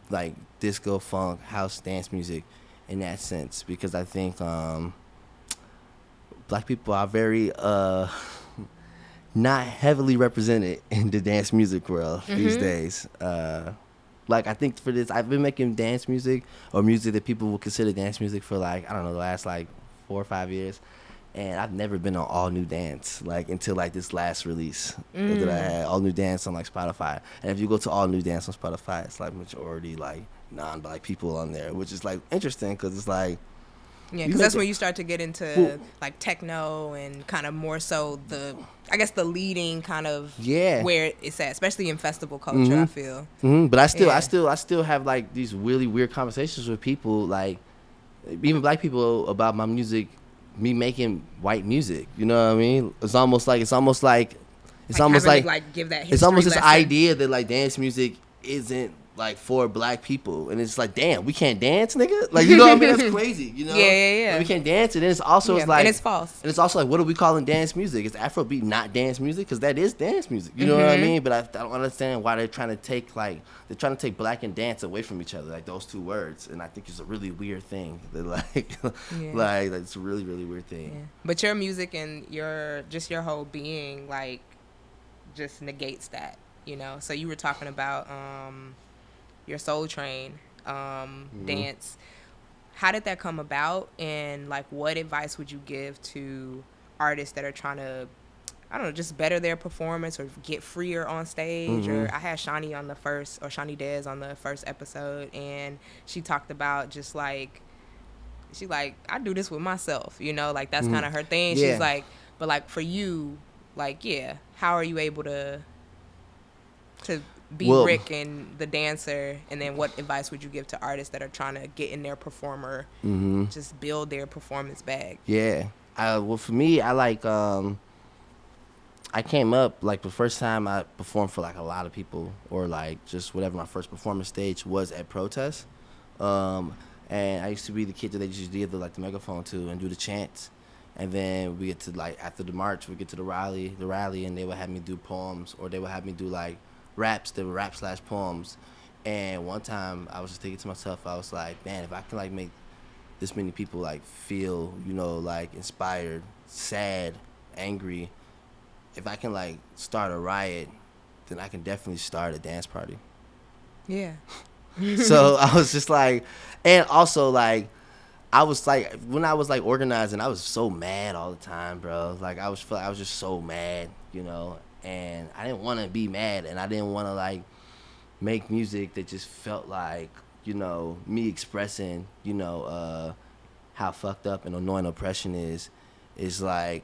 like disco, funk, house, dance music, in that sense, because I think Black people are very not heavily represented in the dance music world these days. I think for this, I've been making dance music or music that people would consider dance music for the last 4 or 5 years. And I've never been on All New Dance until this last release that I had, All New Dance on Spotify. And if you go to All New Dance on Spotify, it's majority non-Black people on there, which is interesting because it's yeah, because that's when you start to get into techno and kind of more so the leading kind of where it's at, especially in festival culture. I feel. But I still have these really weird conversations with people, even Black people, about my music, me making white music. You know what I mean? It's almost like give that history it's almost lesson. This idea that dance music isn't for Black people, and it's damn, we can't dance, nigga. You know what I mean? That's crazy, you know? Yeah. We can't dance, and then it's also and it's false. And it's also what are we calling dance music? Is Afrobeat not dance music? Because that is dance music. You know what I mean? But I don't understand why they're trying to take Black and dance away from each other, those two words. And I think it's a really weird thing. It's a really, really weird thing. Yeah. But your music and your whole being just negates that, So you were talking about your Soul Train dance. How did that come about, and what advice would you give to artists that are trying to, I don't know, just better their performance or get freer on stage? Or I had Shawnee Dez on the first episode, and she talked about just I do this with myself, that's kind of her thing. Yeah. She's but for you, how are you able to be Rick and the dancer, and then what advice would you give to artists that are trying to get in their performer, just build their performance bag? Yeah. For me, I came up, the first time I performed for a lot of people, or just whatever, my first performance stage was at Protest. And I used to be the kid that they just give the megaphone to and do the chants. And then we get to after the march, we get to the rally, and they would have me do poems, or they would have me do raps. They were rap/poems. And one time I was just thinking to myself, I was like, man, if I can make this many people feel, inspired, sad, angry, if I can start a riot, then I can definitely start a dance party. Yeah. So I was just and also I was when I was organizing, I was so mad all the time, bro. I was just so mad, and I didn't want to be mad, and I didn't want to make music that just felt me expressing, how fucked up and annoying oppression is like,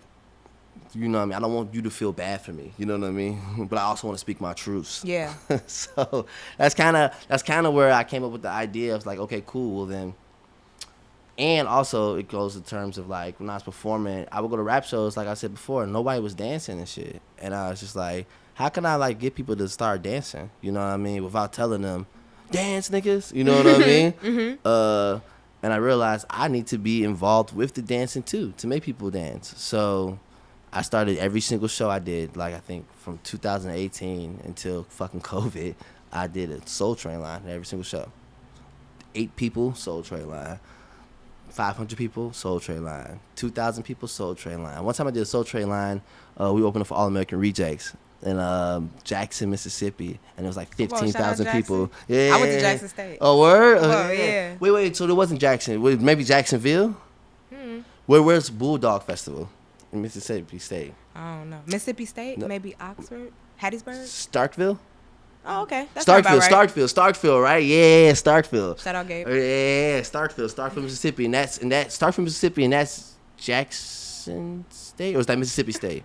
you know what I mean? I don't want you to feel bad for me. You know what I mean? But I also want to speak my truths. Yeah. So that's kind of where I came up with the idea of like, okay, cool. Well then, and also it goes in terms of like when I was performing, I would go to rap shows. Like I said before, nobody was dancing and shit, and I was just like, how can I like get people to start dancing? You know what I mean? Without telling them, dance, niggas. You know what I mean? And I realized I need to be involved with the dancing too to make people dance. So I started every single show I did, like I think from 2018 until fucking COVID, I did a Soul Train line every single show. 8 people, Soul Train line. 500 people, Soul Train line. 2,000 people, Soul Train line. One time I did a Soul Train line, we opened up for All American Rejects in Jackson, Mississippi, and it was like 15,000 people. Yeah, I went to Jackson State. Oh, word? Oh, yeah. Wait. So there wasn't Jackson? Maybe Jacksonville? Where's Bulldog Festival in Mississippi State? I don't know. Mississippi State? No. Maybe Oxford? Hattiesburg? Starkville? Oh, okay. That's Starkville, right. Starkville, right? Yeah, Starkville. Shout out, Gabe. Yeah, Starkville, Mississippi, and that's Starkville, Mississippi, and that's Jackson State, or is that Mississippi State?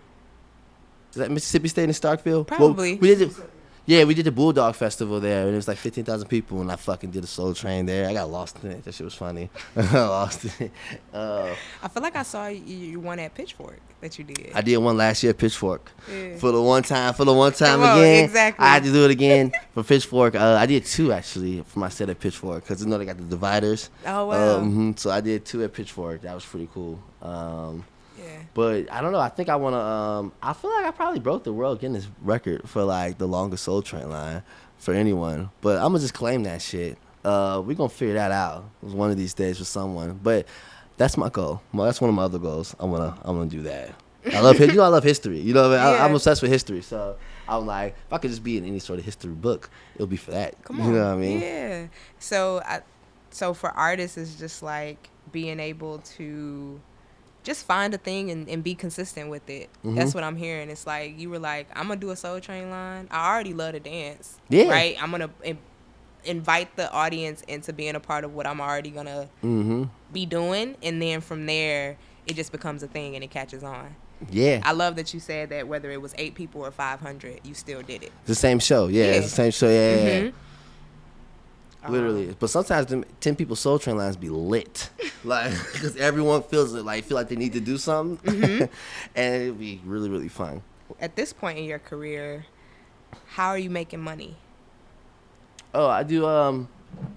Is that Mississippi State in Starkville? Probably. Well, we did the Bulldog Festival there, and it was like 15,000 people, and I fucking did a Soul Train there. I got lost in it. That shit was funny. I got lost in it. I feel like I saw you one at Pitchfork that you did. I did one last year at Pitchfork. Yeah. For the one time again. Exactly. I had to do it again for Pitchfork. I did 2 actually for my set at Pitchfork because you know they got the dividers. Oh wow. So I did 2 at Pitchfork. That was pretty cool. Yeah. But I don't know. I think I want to. I feel like I probably broke the world Guinness record for like the longest Soul Train line for anyone. But I'm gonna just claim that shit. We gonna figure that out one of these days for someone. But that's my goal. That's one of my other goals. I'm gonna do that. I love I love history. You know what I mean? Yeah. I'm obsessed with history. So I'm like, if I could just be in any sort of history book, it'll be for that. Come on. You know what I mean? Yeah. So for artists, it's just like being able to just find a thing and be consistent with it. That's what I'm hearing. It's like you were like, I'm gonna do a Soul Train line. I already love to dance. Yeah. Right. I'm gonna invite the audience into being a part of what I'm already gonna be doing, and then from there, it just becomes a thing and it catches on. Yeah. I love that you said that whether it was 8 people or 500, you still did it. It's the same show. Yeah. It's the same show. Yeah. Literally. But sometimes them 10 people Soul Train lines be lit. Like, because everyone feel like they need to do something. And it'd be really, really fun. At this point in your career, how are you making money? Oh, I do,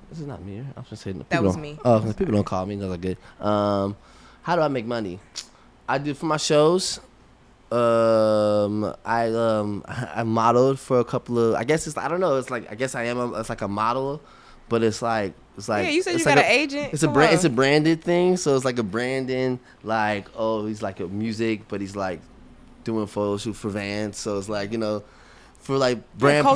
this is not me. I was going to say, that was me. Oh, people don't call me. That's not good. How do I make money? I do for my shows. I modeled for a couple of, I guess it's, I don't know. It's like, I guess I am, it's like a model. But it's like yeah. You said you like got an agent. It's It's a branded thing, so it's like a branding. Like he's like a music, but he's like doing photo shoot for Vans. So it's like for like brand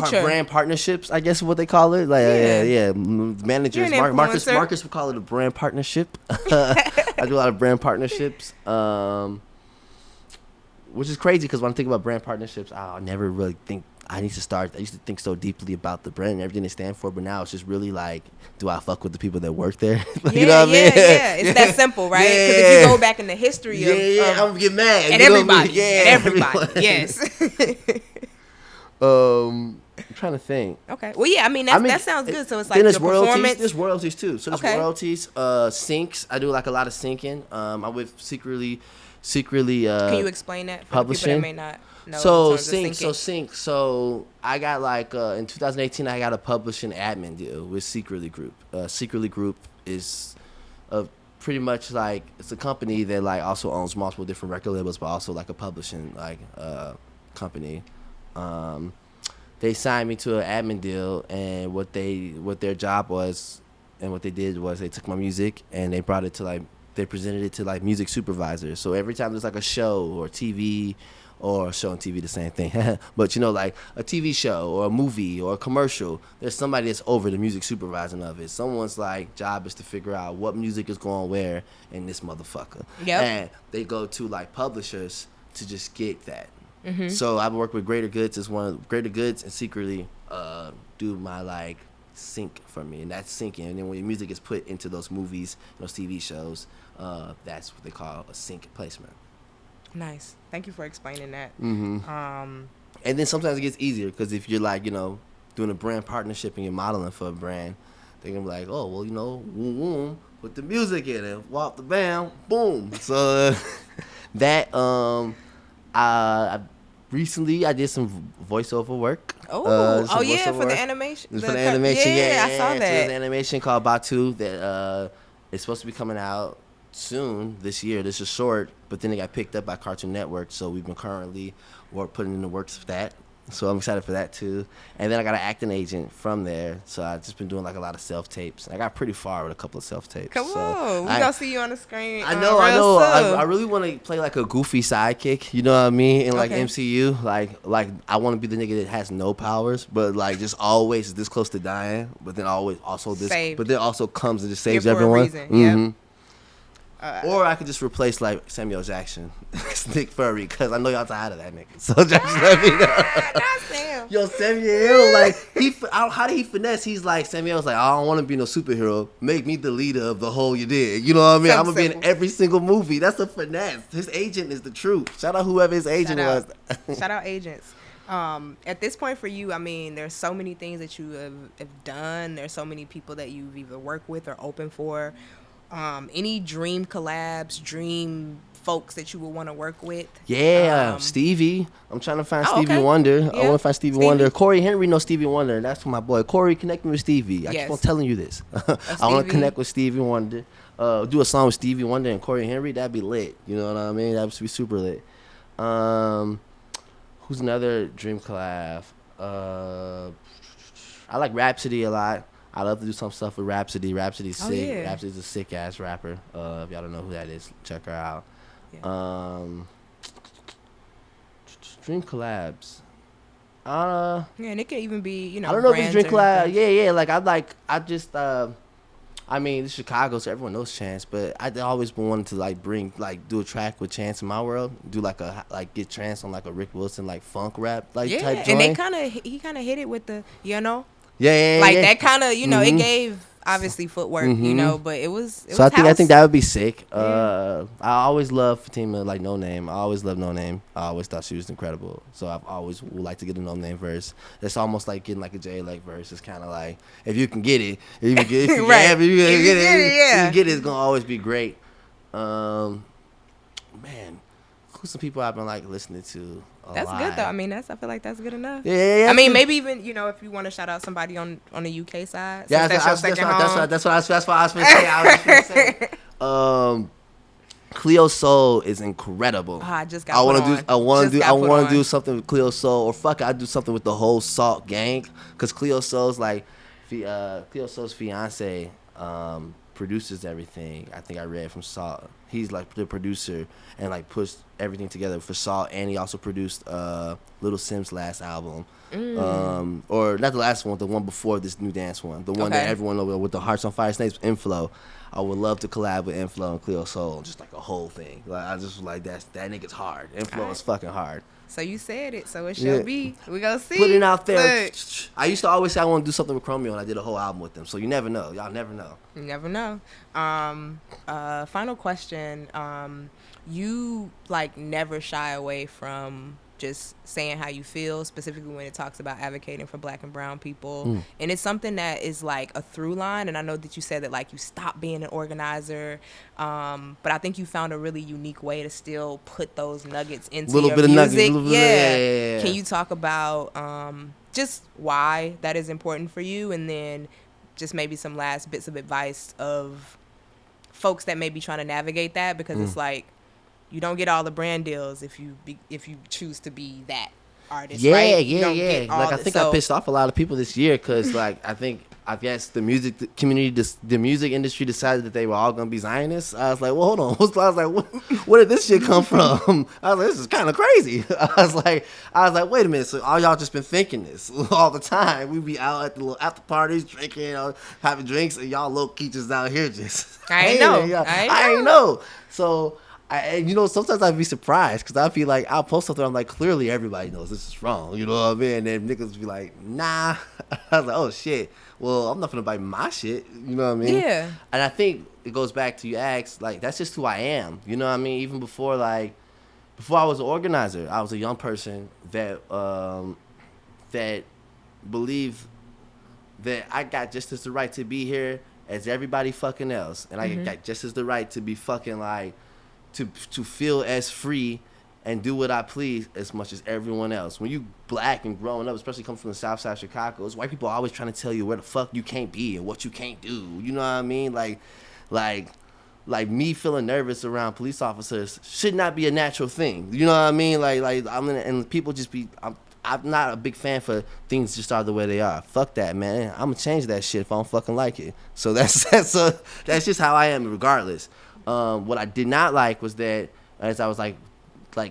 partnerships. I guess is what they call it. Like yeah. Managers, Marcus would call it a brand partnership. I do a lot of brand partnerships, which is crazy because when I think about brand partnerships, I never really think. I used to think so deeply about the brand and everything they stand for, but now it's just really like, do I fuck with the people that work there? You know what I mean? Yeah. It's that simple, right? Because if you go back in the history I'm gonna get mad. And everybody. Yes. I'm trying to think. Okay. Well, yeah. I mean, that sounds good. So it's like there's your performance. There's royalties too. So there's royalties. Syncs. I do like a lot of syncing. I'm with secretly. Can you explain that for publishing? People that may not know? So sync. So I got like in 2018 I got a publishing admin deal with Secretly Group. Secretly Group is pretty much like it's a company that like also owns multiple different record labels, but also like a publishing like company. They signed me to an admin deal, and what their job was, and what they did was they took my music and they brought it to like. They presented it to like music supervisors. So every time there's like a show or TV, or a show on TV, the same thing. But like a TV show or a movie or a commercial, there's somebody that's over the music supervising of it. Someone's like job is to figure out what music is going where in this motherfucker. Yep. And they go to like publishers to just get that. So I've worked with Greater Goods and Secretly do my like sync for me, and that's syncing. And then when your music is put into those movies, those TV shows, that's what they call a sync placement. Nice. Thank you for explaining that. And then sometimes it gets easier because if you're like, doing a brand partnership and you're modeling for a brand, they're gonna be like, oh, well, boom, boom, put the music in it, walk the bam, boom. So that recently I did some voiceover work. For the animation. For the animation, yeah, I saw that. So there's an animation called Batu that is supposed to be coming out soon this year. This is short, but then it got picked up by Cartoon Network, so we've been currently putting in the works of that. So I'm excited for that too. And then I got an acting agent from there, so I've just been doing like a lot of self tapes. I got pretty far with a couple of self tapes. Come on, we gonna see you on the screen. I know. I really want to play like a goofy sidekick. You know what I mean? In like MCU, like I want to be the nigga that has no powers, but like just always this close to dying, but then always also this, saved. But then also comes and just saves Here for everyone. A reason. Yep. Or I could just replace like Samuel Jackson, Nick Fury, because I know y'all tired of that nigga. So just let me know. Not Sam. Yo, Samuel, like how did he finesse? He's like, Samuel's like, I don't want to be no superhero. Make me the leader of the whole you did. You know what I mean? I'm gonna be in every single movie. That's a finesse. His agent is the truth. Shout out whoever his agent was. Shout out agents. At this point for you, I mean, there's so many things that you have done. There's so many people that you've either worked with or open for. Any dream collabs, dream folks that you would want to work with? Yeah, Stevie. I'm trying to find Stevie Wonder. Yeah. I want to find Stevie Wonder. Corey Henry knows Stevie Wonder. That's my boy. Corey, connect me with Stevie. I keep on telling you this. I want to connect with Stevie Wonder. Do a song with Stevie Wonder and Corey Henry. That'd be lit. You know what I mean? That would be super lit. Who's another dream collab? I like Rhapsody a lot. I love to do some stuff with Rhapsody. Rhapsody's sick. Yeah. Rhapsody's a sick ass rapper. If y'all don't know who that is, check her out. Yeah. Dream collabs. And it could even be, I don't know if it's dream collab. Yeah. I mean, it's Chicago, so everyone knows Chance, but I always been wanting to do a track with Chance in my world. Do get Chance on like a Ric Wilson funk rap type joint. And he kind of hit it with the Yeah. That kind of, it gave obviously footwork, but it was So I think that would be sick. I always loved Fatima, like No Name. I always loved No Name. I always thought she was incredible. So I've always would like to get a No Name verse. It's almost like getting like a Jhaylen verse. It's kind of like if you can get it, if you can get it, it's gonna always be great. Man, who's some people I've been like listening to? That's good though. I mean, I feel like that's good enough. Yeah. I mean, maybe even if you want to shout out somebody on the UK side. Yeah, that's what I was gonna say. Cleo Soul is incredible. I just got. I want to do something with Cleo Soul, or fuck, I do something with the whole Salt gang, because Cleo Soul's Cleo Soul's fiance produces everything. I think I read from Salt. He's like the producer and like pushed everything together for Salt, and he also produced Little Sim's last album. Or not the last one, the one before this New Dance one, the one that everyone knows with the Hearts on Fire Snakes, Inflow. I would love to collab with Inflow and Cleo Soul, just like a whole thing. Like I just was like that nigga's hard. Inflow is fucking hard. So you said it, so it shall be. We gonna see. Put it out there. Look. I used to always say I want to do something with Chromeo, and I did a whole album with them. So you never know. Y'all never know. You never know. Final question. You never shy away from just saying how you feel, specifically when it talks about advocating for Black and brown people. And it's something that is like a through line. And I know that you said that you stopped being an organizer, but I think you found a really unique way to still put those nuggets into your music. Yeah. Can you talk about just why that is important for you, and then just maybe some last bits of advice of folks that may be trying to navigate that, because it's like, you don't get all the brand deals if you choose to be that artist, right? Yeah. I think I pissed off a lot of people this year because, I guess the music community, the music industry decided that they were all gonna be Zionists. I was like, well, hold on. I was like, where did this shit come from? I was like, this is kind of crazy. I was like, wait a minute. So all y'all just been thinking this all the time. We be out at the little after parties drinking, having drinks, and y'all low key just out here just. I ain't know. So sometimes I'd be surprised because I'd be like, I'll post something, I'm like, clearly everybody knows this is wrong, you know what I mean? And then niggas be like, nah. I was like, oh shit, well, I'm not gonna buy my shit, you know what I mean? Yeah. And I think it goes back to you asked, like, that's just who I am, you know what I mean? Even before I was an organizer, I was a young person that believed that I got just as the right to be here as everybody fucking else, and I got just as the right to be fucking like to feel as free and do what I please as much as everyone else. When you black and growing up, especially coming from the South Side of Chicago, it's white people always trying to tell you where the fuck you can't be and what you can't do. You know what I mean? Like me feeling nervous around police officers should not be a natural thing. You know what I mean? And people just be. I'm not a big fan for things just are the way they are. Fuck that, man. I'm gonna change that shit if I don't fucking like it. So that's just how I am, regardless. What I did not like was that as I was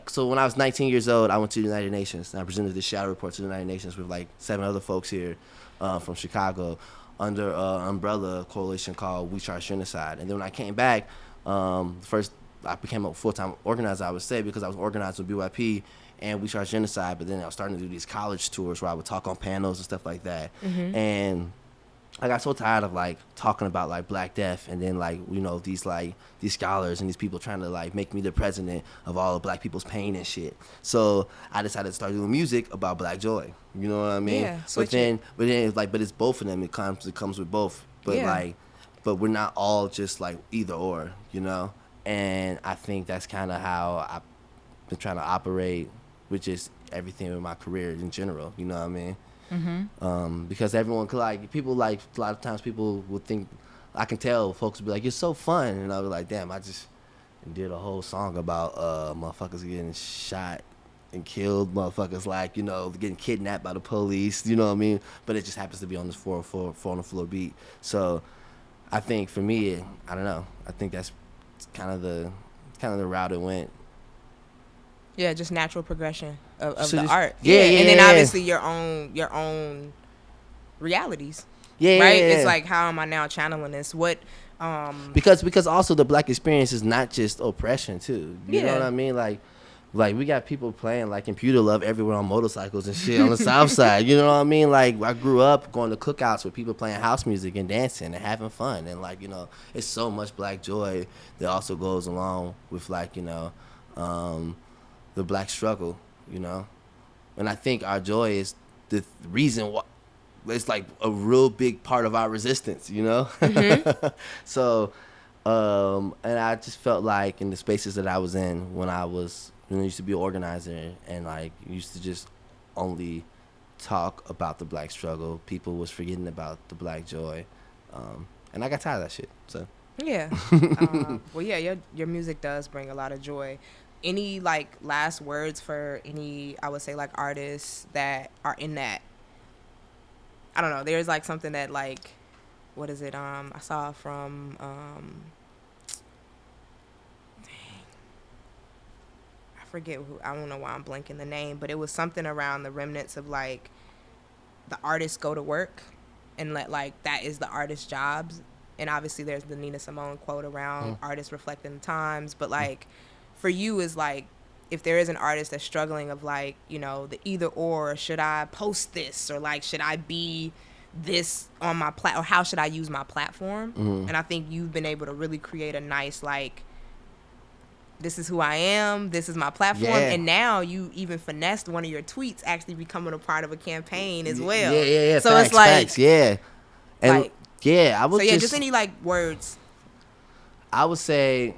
so when I was 19 years old, I went to the United Nations and I presented this shadow report to the United Nations with like 7 other folks here from Chicago under an umbrella coalition called We Charge Genocide. And then when I came back, first I became a full-time organizer, I would say, because I was organized with BYP and We Charge Genocide, but then I was starting to do these college tours where I would talk on panels and stuff like that. And I got so tired of like talking about like Black Death and then like, you know, these scholars and these people trying to like make me the president of all of Black people's pain and shit. So I decided to start doing music about Black joy. You know what I mean? Yeah, but it's both of them. It comes with both. But but we're not all just like either or, you know? And I think that's kind of how I've been trying to operate with just everything in my career in general, you know what I mean? Because everyone could like people like a lot of times people would think I can tell folks would be like, you're so fun, and I was like, damn, I just did a whole song about motherfuckers getting shot and killed, motherfuckers like, you know, getting kidnapped by the police, you know what I mean? But it just happens to be on this 4 on the floor beat. So I think for me, I don't know, I think that's kind of the route it went. Yeah, just natural progression of So the just- art. yeah, and then yeah. obviously your own realities. Yeah, right? yeah, yeah. It's like, how am I now channeling this? What because also the Black experience is not just oppression too. You know Yeah. what I mean? Like we got people playing like Computer Love everywhere on motorcycles and shit on the South Side. You know what I mean? Like I grew up going to cookouts with people playing house music and dancing and having fun, and like, you know, it's so much Black joy that also goes along with like, you know, the Black struggle, you know. And I think our joy is the reason why it's like a real big part of our resistance, you know. So and I just felt like in the spaces that I was in when I used to be an organizer and like used to just only talk about the Black struggle, people was forgetting about the Black joy, and I got tired of that shit. So yeah. Well, yeah, your music does bring a lot of joy. Any like last words for any, I would say, like artists that are in that, I don't know, there's like something that like, what is it? I saw from I forget who, I don't know why I'm blanking the name, but it was something around the remnants of like the artists go to work and let like that is the artist's jobs. And obviously there's the Nina Simone quote around artists reflecting the times, but like for you is like, if there is an artist that's struggling of like, you know, the either or, should I post this or like, should I be this on my or how should I use my platform? And I think you've been able to really create a nice like, this is who I am, this is my platform, and now you even finessed one of your tweets actually becoming a part of a campaign as well. Yeah. So facts, it's like, facts, yeah, and like, yeah, I would so yeah, just any like words. I would say,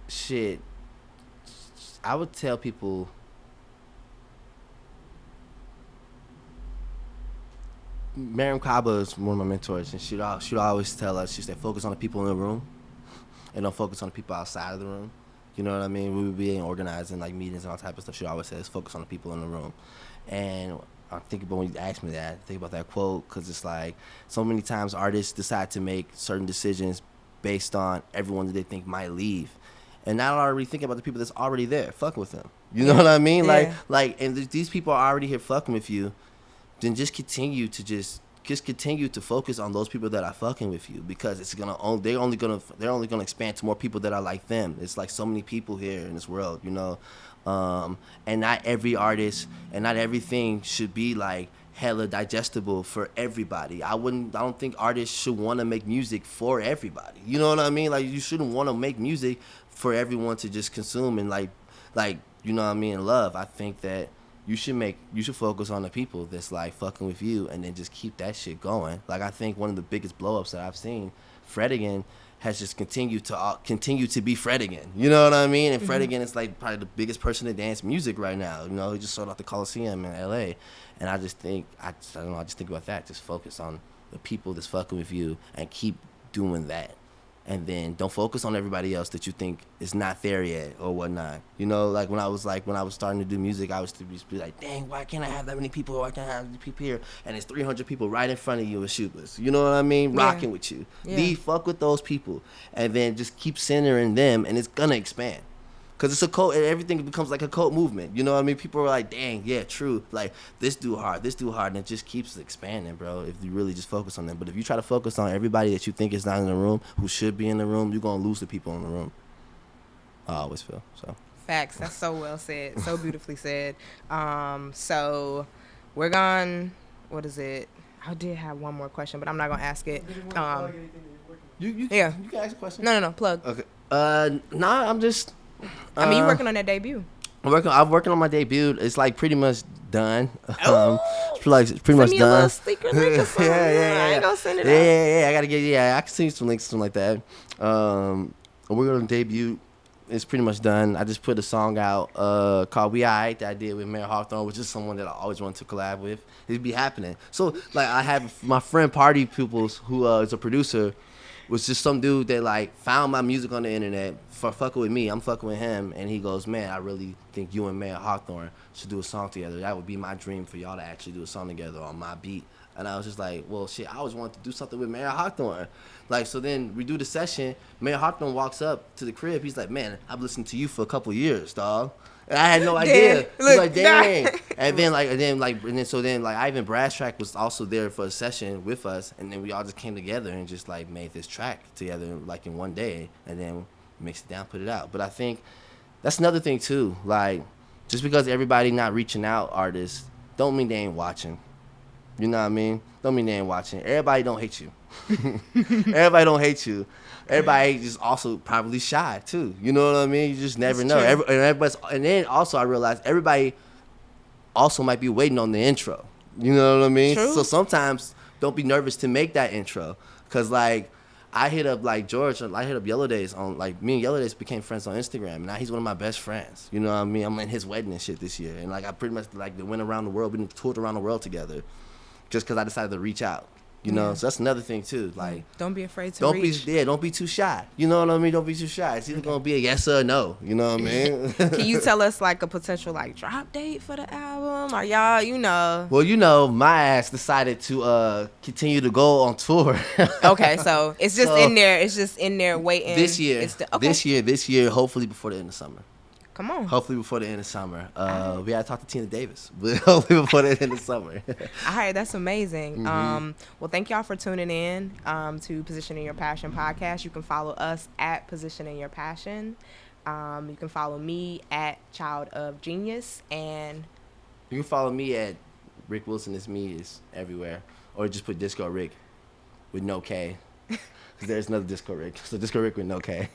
shit, I would tell people, Miriam Kaba is one of my mentors, and she'd always tell us, she said, focus on the people in the room and don't focus on the people outside of the room. You know what I mean? We would be organizing like meetings and all type of stuff. She always says, focus on the people in the room. And I think about when you asked me that, I think about that quote, because it's like so many times artists decide to make certain decisions based on everyone that they think might leave, and not already thinking about the people that's already there, fucking with them. You know what I mean? Yeah. Like, and these people are already here fucking with you. Then just continue to just just continue to focus on those people that are fucking with you, because it's they're only gonna expand to more people that are like them. It's like so many people here in this world, you know, and not every artist and not everything should be like hella digestible for everybody. I don't think artists should want to make music for everybody. You know what I mean? Like, you shouldn't want to make music for everyone to just consume and like you know what I mean, love. I think that you should focus on the people that's like fucking with you, and then just keep that shit going. Like, I think one of the biggest blow ups that I've seen, Fred again, has just continued to be Fred again. You know what I mean? And Fred again is like probably the biggest person in dance music right now. You know, he just sold out the Coliseum in LA. And I just think about that. Just focus on the people that's fucking with you and keep doing that. And then don't focus on everybody else that you think is not there yet or whatnot. You know, like when I was starting to do music, I was to be like, dang, why can't I have that many people? Why can't I have people here? And it's 300 people right in front of you with shoeless. You know what I mean? Yeah. Rocking with you. Yeah. Fuck with those people. And then just keep centering them, and it's going to expand. Because it's a cult, and everything becomes like a cult movement. You know what I mean? People are like, dang, yeah, true. Like, this dude hard, and it just keeps expanding, bro, if you really just focus on them. But if you try to focus on everybody that you think is not in the room, who should be in the room, you're going to lose the people in the room. I always feel, so. Facts. That's so well said. So beautifully said. So we're gone, what is it? I did have one more question, but I'm not going to ask it. You can ask a question. No, plug. Okay. I'm just... I mean, you working on that debut? I'm working on my debut. It's like pretty much done. It's pretty much me done. A little sneaker link or something. Yeah. I ain't gonna send it out. Yeah. I gotta get. I can send you some links, something like that. We're gonna debut. It's pretty much done. I just put a song out called "We Aight" that I did with Mayor Hawthorne, which is someone that I always wanted to collab with. It'd be happening. So like, I have my friend Party Pupils, who is a producer. Was just some dude that like found my music on the internet for fucking with me. I'm fucking with him, and he goes, man, I really think you and Mayor Hawthorne should do a song together. That would be my dream for y'all to actually do a song together on my beat. And I was just like, well, shit, I always wanted to do something with Mayor Hawthorne. Like, so then we do the session. Mayor Hawthorne walks up to the crib. He's like, man, I've listened to you for a couple years, dog. And I had no idea. He's like, dang. And then Ivan Brass Track was also there for a session with us, and then we all just came together and just like made this track together like in one day, and then mixed it down, put it out. But I think that's another thing too. Like, just because everybody not reaching out artists don't mean they ain't watching. You know what I mean? Don't mean they ain't watching. Everybody don't hate you. Everybody don't hate you. Everybody just also probably shy too. You know what I mean? You just never know. And then also I realized everybody also might be waiting on the intro. You know what I mean? True. So sometimes don't be nervous to make that intro. Cause like I hit up like George, I hit up Yellow Days on like me and Yellow Days became friends on Instagram. And now he's one of my best friends. You know what I mean? I'm in his wedding and shit this year. And like I pretty much like went around the world, we toured around the world together just cause I decided to reach out. You know, so that's another thing too. Like, don't be afraid to reach. Don't be too shy. You know what I mean? Don't be too shy. It's either gonna be a yes or a no. You know what I mean? Can you tell us like a potential like drop date for the album? Or y'all, you know? Well, you know, my ass decided to continue to go on tour. Okay, so it's just in there. It's just in there waiting. This year, this year, hopefully before the end of summer. Come on. Hopefully before the end of summer. We gotta talk to Tina Davis, but hopefully before the end of summer. All right, that's amazing. Well, thank y'all for tuning in to Positioning Your Passion podcast. You can follow us at Positioning Your Passion. You can follow me at Child of Genius, and you can follow me at Ric Wilson. Is everywhere, or just put Disco Rick with no K. There's another Disco Rick, so Disco Rick with no K.